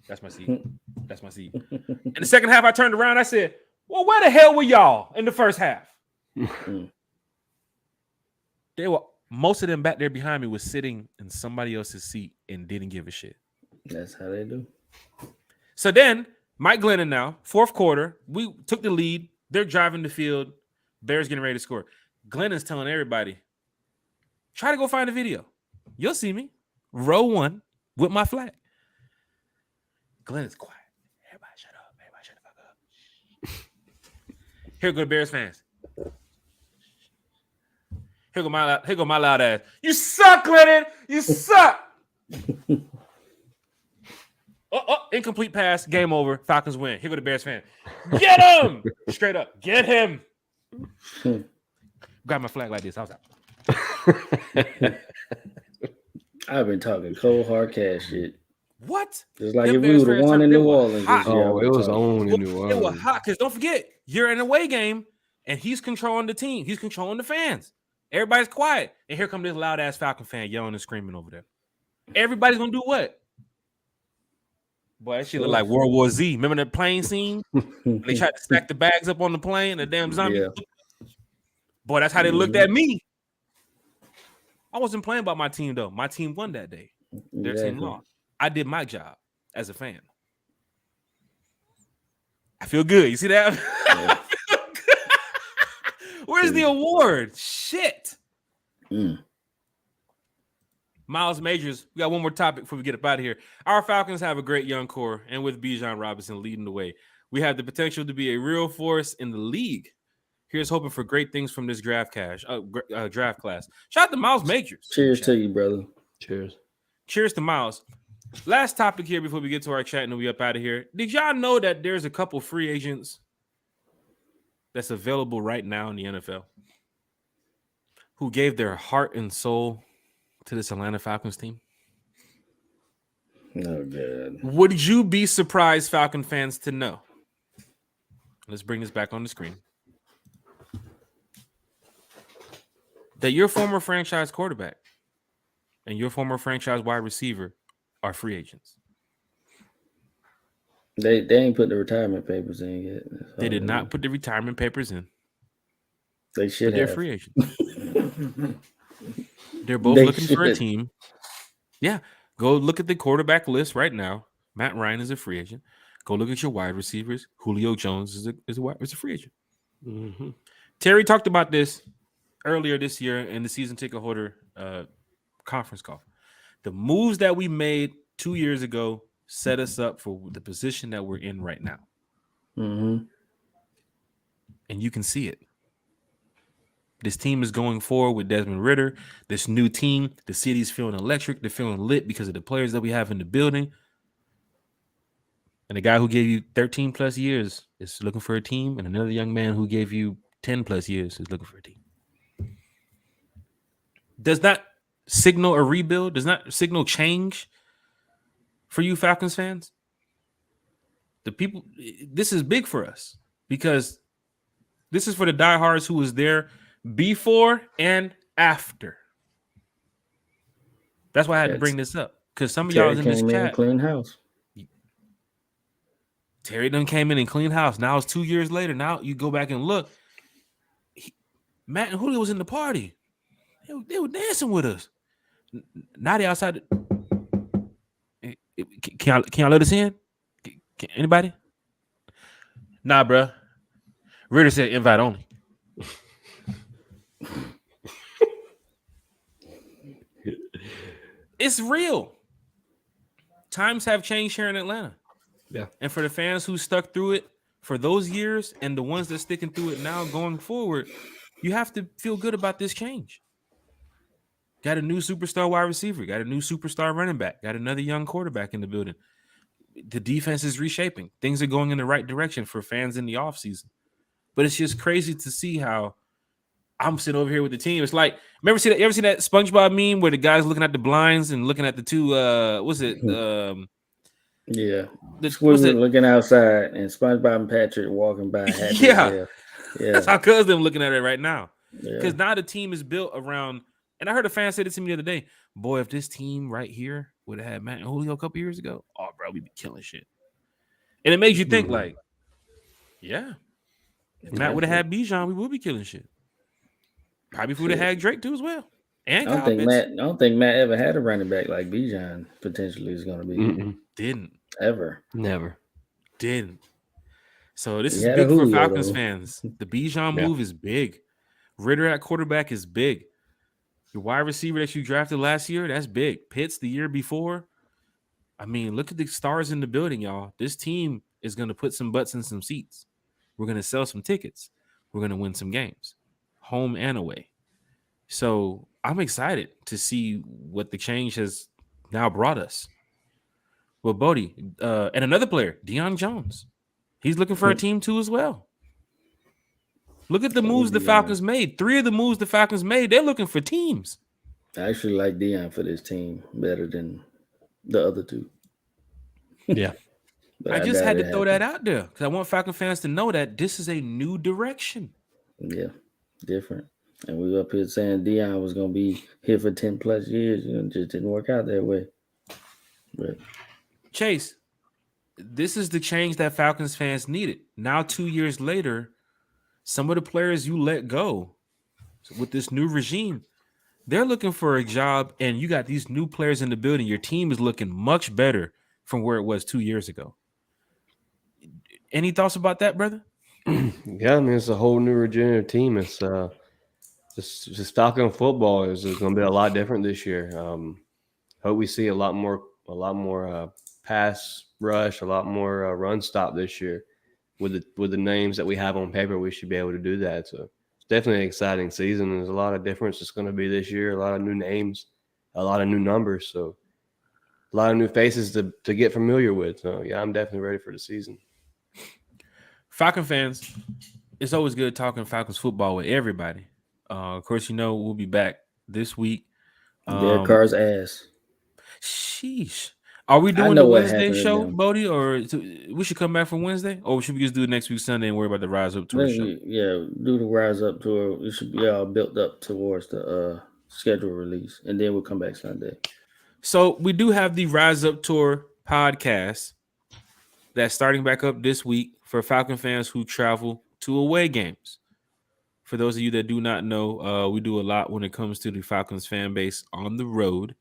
That's my seat. That's my seat. In the second half, I turned around. I said, well, where the hell were y'all in the first half? Most of them back there behind me was sitting in somebody else's seat and didn't give a shit. That's how they do. So then, Mike Glennon now, fourth quarter, we took the lead. They're driving the field. Bears getting ready to score. Glennon's telling everybody, try to go find a video. You'll see me. Row 1 with my flag. Glennon's quiet. Everybody shut up. Everybody shut the fuck up. Here go the Bears fans. Here go my loud ass. You suck, Glennon. You suck. Incomplete pass. Game over. Falcons win. Here go the Bears fan. Get him. Straight up. Get him. Got my flag like this. I was like, I've been talking cold hard cash shit. what? It's like Them if we Bears would have fans won in they New were Orleans hot. this year. Oh, it was on in New It was Orleans. hot because don't forget, you're in an away game and he's controlling the team. He's controlling the fans. Everybody's quiet. And here comes this loud ass Falcon fan yelling and screaming over there. Everybody's gonna do what? Boy, that shit look like World War Z. Remember that plane scene? They tried to stack the bags up on the plane, the damn zombie. Yeah. Boy, that's how they looked at me. I wasn't playing about my team though. My team won that day. Their team lost. I did my job as a fan. I feel good. You see that? Yeah. Where's the award? Shit. Mm. Miles Majors, we got one more topic before we get up out of here. Our Falcons have a great young core, and with Bijan Robinson leading the way, we have the potential to be a real force in the league. Here's hoping for great things from this draft class. Shout out to Miles Majors. Cheers to you, brother. Cheers to Miles. Last topic here before we get to our chat and we up out of here. Did y'all know that there's a couple free agents that's available right now in the NFL who gave their heart and soul to this Atlanta Falcons team? Oh, God. Would you be surprised, Falcon fans, to know? Let's bring this back on the screen. That your former franchise quarterback and your former franchise wide receiver are free agents. They ain't put the retirement papers in yet. They did not put the retirement papers in. They should but have. They're free agents. They're both looking for a team. Yeah. Go look at the quarterback list right now. Matt Ryan is a free agent. Go look at your wide receivers. Julio Jones is a free agent. Mm-hmm. Terry talked about this earlier this year in the season ticket holder conference call. The moves that we made 2 years ago set us up for the position that we're in right now. Mm-hmm. And you can see it. This team is going forward with Desmond Ridder. This new team, the city's feeling electric. They're feeling lit because of the players that we have in the building. And the guy who gave you 13 plus years is looking for a team. And another young man who gave you 10 plus years is looking for a team. Does that signal a rebuild? Does that signal change for you Falcons fans? This is big for us because this is for the diehards who was there before and after. That's why I had to bring this up because some of y'all in this chat. Clean house. Terry done came in and cleaned house. Now it's 2 years later. Now you go back and look. Matt and Julio was in the party. They were dancing with us. Now they outside. Can y'all let us in? Anybody? Nah, bro. Ridder said invite only. It's real. Times have changed here in Atlanta. Yeah. And for the fans who stuck through it for those years and the ones that sticking through it now going forward, you have to feel good about this change. Got a new superstar wide receiver, got a new superstar running back, got another young quarterback in the building. The defense is reshaping. Things are going in the right direction for fans in the offseason. But it's just crazy to see how I'm sitting over here with the team. It's like, you ever see that SpongeBob meme where the guy's looking at the blinds and looking at the two yeah. Squidward looking outside and SpongeBob and Patrick walking by. Yeah. That's how cousin looking at it right now. Because now the team is built around, and I heard a fan say this to me the other day, boy, if this team right here would have had Matt and Julio a couple years ago, oh, bro, we'd be killing shit. And it makes you think like, yeah, if Matt would have had Bijan, we would be killing shit. Probably if we would have had Drake too as well. And I don't think Matt ever had a running back like Bijan potentially is going to be. Mm-mm. Didn't. Ever. Never. Didn't. So this is big for Falcons fans. The Bijan move is big. Ridder at quarterback is big. Your wide receiver that you drafted last year, that's big. Pitts the year before. I mean, look at the stars in the building, y'all. This team is going to put some butts in some seats. We're going to sell some tickets. We're going to win some games, home and away. So I'm excited to see what the change has now brought us. Well, Bodie, and another player, Deion Jones. He's looking for a team too as well. Look at the moves the Falcons made. 3 of the moves the Falcons made, they're looking for teams. I actually like Deion for this team better than the other 2. Yeah. I just had to throw that out there because I want Falcon fans to know that this is a new direction. Yeah, different. And we were up here saying Deion was going to be here for 10 plus years. It just didn't work out that way. But Chase, this is the change that Falcons fans needed. Now, 2 years later, some of the players you let go with this new regime, they're looking for a job, and you got these new players in the building. Your team is looking much better from where it was 2 years ago. Any thoughts about that, brother? Yeah, I mean, it's a whole new regenerative team. It's just Falcon football is going to be a lot different this year. Hope we see a lot more pass rush, a lot more run stop this year. With the names that we have on paper, we should be able to do that. So it's definitely an exciting season. There's a lot of difference it's going to be this year. A lot of new names, a lot of new numbers. So a lot of new faces to get familiar with. So yeah, I'm definitely ready for the season. Falcon fans, it's always good talking Falcons football with everybody. Of course, we'll be back this week Their car's ass. Sheesh. Are we I doing know the what Wednesday happened to show, them. Bodie, or we should come back for Wednesday, or should we just do it next week Sunday and worry about the Rise Up Tour show? Yeah, do the Rise Up tour. It should be all built up towards the schedule release, and then we'll come back Sunday. So we do have the Rise Up Tour podcast that's starting back up this week for Falcon fans who travel to away games. For those of you that do not know, we do a lot when it comes to the Falcons fan base on the road.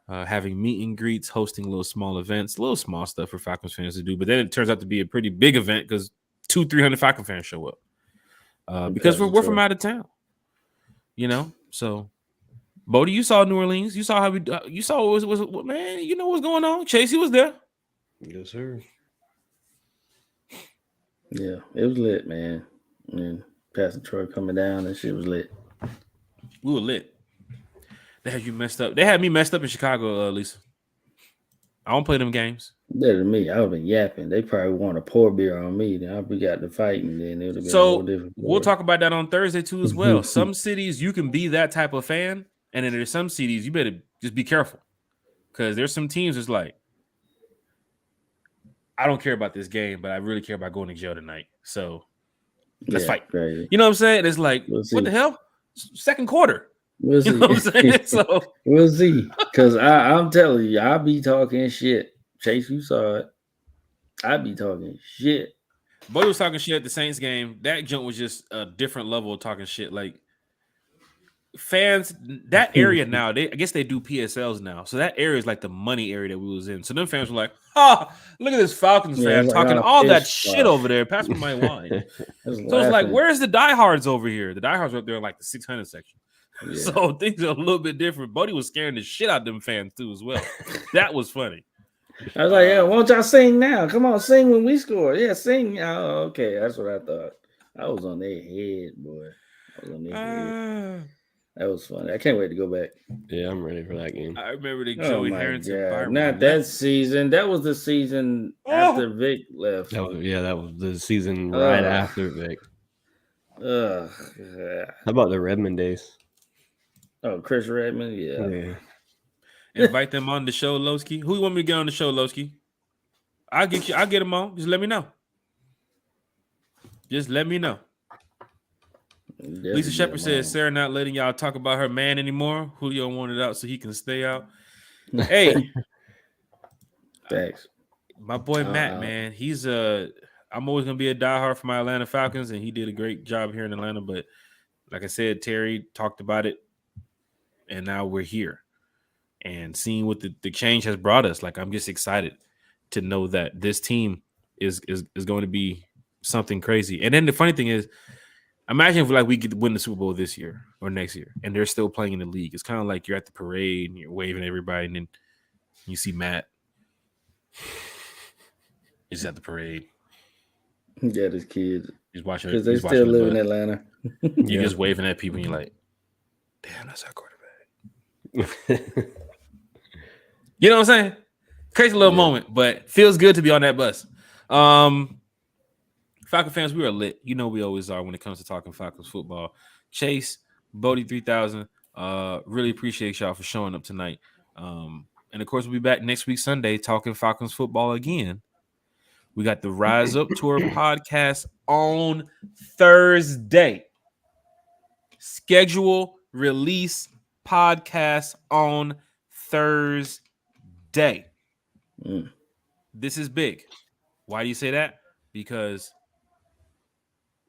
Having meet and greets, hosting little small events, little small stuff for Falcons fans to do. But then it turns out to be a pretty big event because 200-300 Falcon fans show up because we're from out of town, you know. So, Bodie, you saw New Orleans. You saw how we. You saw what was man. You know what's going on. Chase, he was there. Yes, sir. Yeah, it was lit, man. And Pastor Troy coming down, and shit was lit. We were lit. They had you messed up. They had me messed up in Chicago, Lisa. I don't play them games. Better than me. I would have been yapping. They probably want to pour beer on me. Then we got to fight, and then it would have been a whole different story. We'll talk about that on Thursday too as well. Some cities you can be that type of fan, and then there's some cities you better just be careful because there's some teams that's like, I don't care about this game, but I really care about going to jail tonight. So let's fight. Crazy. You know what I'm saying? It's like, what the hell? Second quarter. We'll see. You know what I'm saying? So we'll see. Because I'm telling you, I be talking shit. Chase, you saw it. I be talking shit. Boy was talking shit at the Saints game. That jump was just a different level of talking shit. Like fans, that area now, I guess they do PSLs now. So that area is like the money area that we was in. So them fans were like, look at this Falcons fan talking all that shit over there. Pass me my wine. So it's like, where's the diehards over here? The diehards were up there in like the 600 section. Yeah. So things are a little bit different. Bodie was scaring the shit out of them fans too as well. That was funny. I was like, yeah, why don't y'all sing now? Come on, sing when we score. Yeah, sing. Oh, okay, that's what I thought. I was on their head, boy. I was on their head. That was funny. I can't wait to go back. Yeah, I'm ready for that game. I remember the Joey Harrington. Not that season. That was the season after Vic left. That was the season right after Vic. How about the Redmond days? Oh, Chris Redmond, yeah. Invite them on the show, Lowski. Who you want me to get on the show, Lowski? I'll get them on. Just let me know. Lisa Shepard says Sarah not letting y'all talk about her man anymore. Julio wanted out so he can stay out. Hey, thanks. My boy Matt, man, he's I'm always gonna be a diehard for my Atlanta Falcons, and he did a great job here in Atlanta. But like I said, Terry talked about it, and now we're here. And seeing what the change has brought us, like I'm just excited to know that this team is going to be something crazy. And then the funny thing is, imagine if like we could win the Super Bowl this year or next year, and they're still playing in the league. It's kind of like you're at the parade and you're waving at everybody, and then you see Matt. He's at the parade. Yeah, his kids. He's watching because they still live in Atlanta. You're just waving at people, and you're like, "Damn, that's our quarterback." You know what I'm saying? Crazy little moment, but feels good to be on that bus. Falcon fans, we are lit. You know we always are when it comes to talking Falcons football. Chase, Bodie 3000, really appreciate y'all for showing up tonight. And of course, we'll be back next week Sunday talking Falcons football again. We got the Rise Up Tour podcast on Thursday. Schedule release podcast on Thursday. This is big. Why do you say that? Because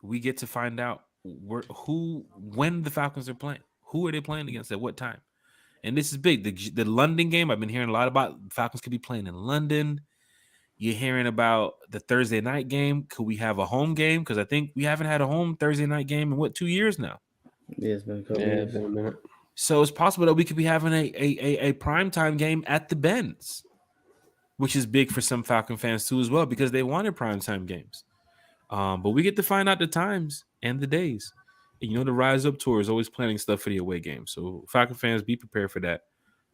we get to find out when the Falcons are playing. Who are they playing against at what time? And this is big. The London game, I've been hearing a lot about. Falcons could be playing in London. You're hearing about the Thursday night game. Could we have a home game? Because I think we haven't had a home Thursday night game in 2 years now? Yeah, it's been a couple years. Been a minute. So it's possible that we could be having a primetime game at the Benz, which is big for some Falcon fans too as well, because they wanted primetime games. But we get to find out the times and the days. And, the Rise Up Tour is always planning stuff for the away game. So Falcon fans, be prepared for that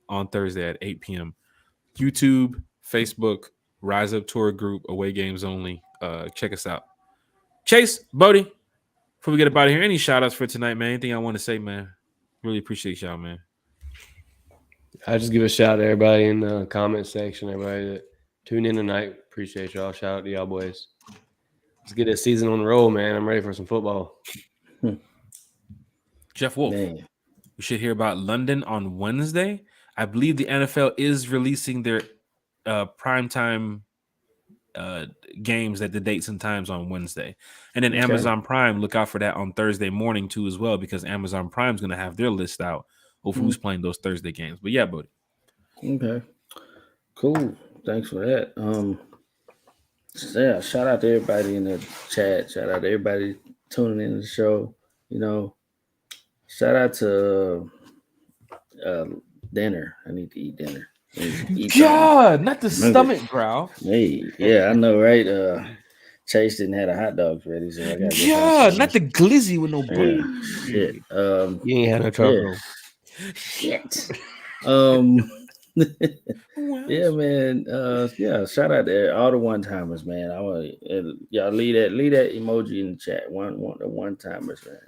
on Thursday at 8 p.m. YouTube, Facebook, Rise Up Tour group, away games only. Check us out. Chase, Bodie, before we get up out of here, any shout outs for tonight, man? Anything I want to say, man? Really appreciate y'all, man. I just give a shout out to everybody in the comment section, everybody that tuned in tonight. Appreciate y'all. Shout out to y'all boys. Let's get this season on the roll, man. I'm ready for some football. Jeff Wolf, Man. we should hear about London on Wednesday. I believe the NFL is releasing their primetime games at the dates and times on Wednesday. And then Amazon Prime, look out for that on Thursday morning too as well, because Amazon Prime is going to have their list out of who's playing those Thursday games. But yeah, buddy. Okay. Cool. Thanks for that. Yeah, shout out to everybody in the chat. Shout out to everybody tuning in to the show. You know, shout out to dinner. I need to eat dinner. God, not the stomach growl. Hey, yeah, I know, right? Chase didn't have the hot dogs ready, so I got God, not the glizzy with no butter. Shit. You ain't had no trouble. Yeah. Shit. Yeah, man. Yeah, shout out to all the one timers, man. I want y'all leave that emoji in the chat. One timers, man.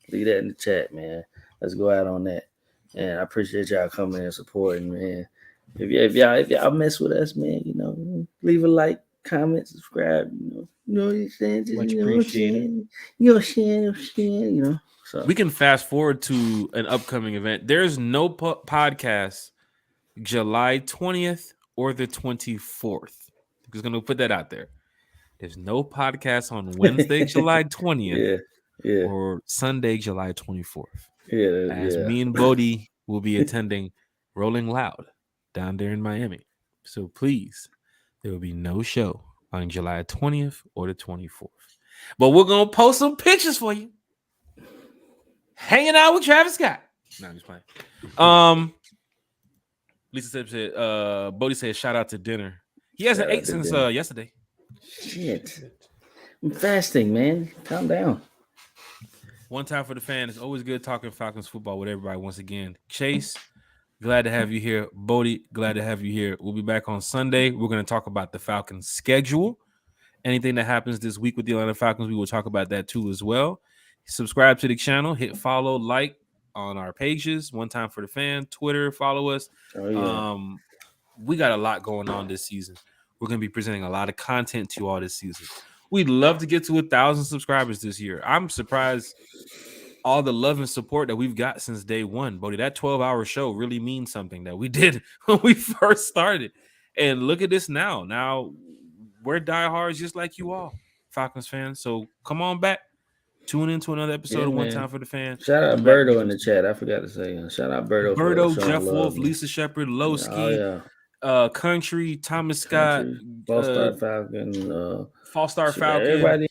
Leave that in the chat, man. Let's go out on that. And I appreciate y'all coming and supporting, man. If y'all mess with us, man, you know, leave a like, comment, subscribe. You know what I'm saying? Just, Much you know appreciated. You know what I'm saying? You know. So We can fast forward to an upcoming event. There's no podcast July 20th or the 24th. I'm just going to put that out there. There's no podcast on Wednesday, July 20th or Sunday, July 24th. As me and Bodie will be attending Rolling Loud down there in Miami. So please, there will be no show on July 20th or the 24th. But we're going to post some pictures for you. Hanging out with Travis Scott. No, I'm just playing. Lisa said, Bodie said, shout out to dinner. He hasn't ate since yesterday. Shit. I'm fasting, man. Calm down. One time for the fan. It's always good talking Falcons football with everybody once again. Chase, glad to have you here. Bodie, glad to have you here. We'll be back on Sunday. We're going to talk about the Falcons schedule. Anything that happens this week with the Atlanta Falcons, we will talk about that too as well. Subscribe to the channel. Hit follow, like on our pages. One time for the fan. Twitter, follow us. Oh, yeah. We got a lot going on this season. We're going to be presenting a lot of content to you all this season. We'd love to get to 1,000 subscribers this year. I'm surprised all the love and support that we've got since day one. Bodie, that 12-hour show really means something that we did when we first started. And look at this now. Now, we're diehards just like you all, Falcons fans. So come on back. Tune into another episode of One Time for the Fan. Shout out Berto in the chat. I forgot to say. Shout out Berto. Berto, Jeff Wolf, Lisa Shepard, Lowski, Country, Thomas Scott, False Falcon, False Falcon, everybody,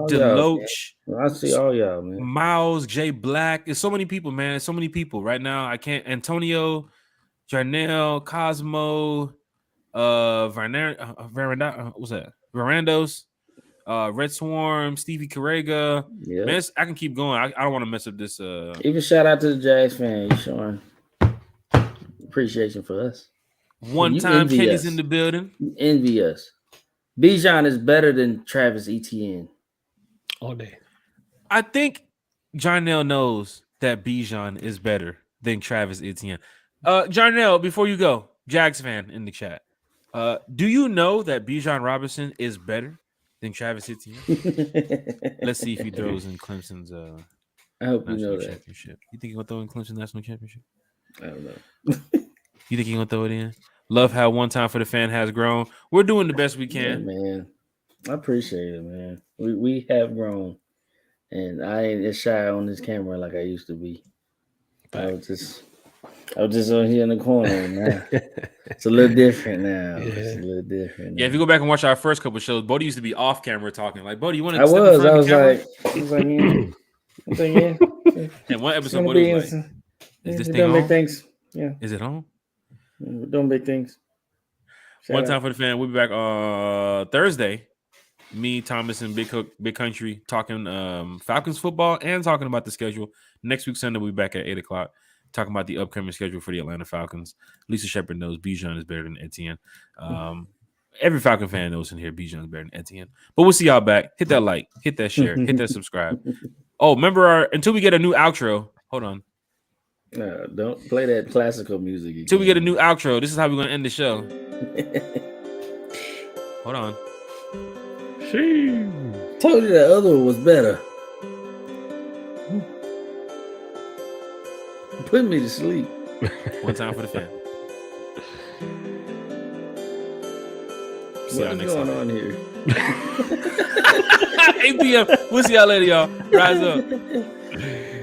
Deloach. I see all y'all, man. Miles, Jay Black. There's so many people, man. So many people right now. I can't. Antonio, Jarnell, Cosmo, what's that? Verandos. Red Swarm, Stevie Carrega. Yeah. Man, I can keep going. I don't want to mess up this. Even shout out to the Jags fan. You showing appreciation for us. One time, Kenny's in the building. You envy us. Bijan is better than Travis Etienne. All day. I think Jarnell knows that Bijan is better than Travis Etienne. Jarnell, before you go, Jags fan in the chat. Do you know that Bijan Robinson is better than Travis Etienne? Let's see if he throws in Clemson's I hope you know that. championship. You think he's gonna throw in Clemson national championship? I don't know. You think he's gonna throw it in? Love how One Time for the Fan has grown. We're doing the best we can. Yeah, man. I appreciate it, man. We have grown. And I ain't as shy on this camera like I used to be. I was just on here in the corner now. It's a little different now. Yeah. It's a little different now. Yeah, if you go back and watch our first couple of shows, Bodie used to be off camera talking. Like, Bodie, you want to I was like, yeah. And one episode, Bodie was like, is this thing on? Big things. Yeah. Is it on? We're doing big things. One Time for the Fan. We'll be back Thursday. Me, Thomas, and Big Country talking Falcons football and talking about the schedule. Next week, Sunday, we'll be back at 8 o'clock talking about the upcoming schedule for the Atlanta Falcons. Lisa Shepard knows Bijan is better than Etienne. Every Falcon fan knows in here Bijan is better than Etienne. But we'll see y'all back. Hit that like, hit that share, hit that subscribe. Oh, remember until we get a new outro. Hold on. Don't play that classical music again. Till we get a new outro. This is how we're gonna end the show. Hold on. Told you that other one was better. Put me to sleep. One time for the fan. See What y'all is next going time. on here? 8 p.m. We'll see y'all later, y'all. Rise up.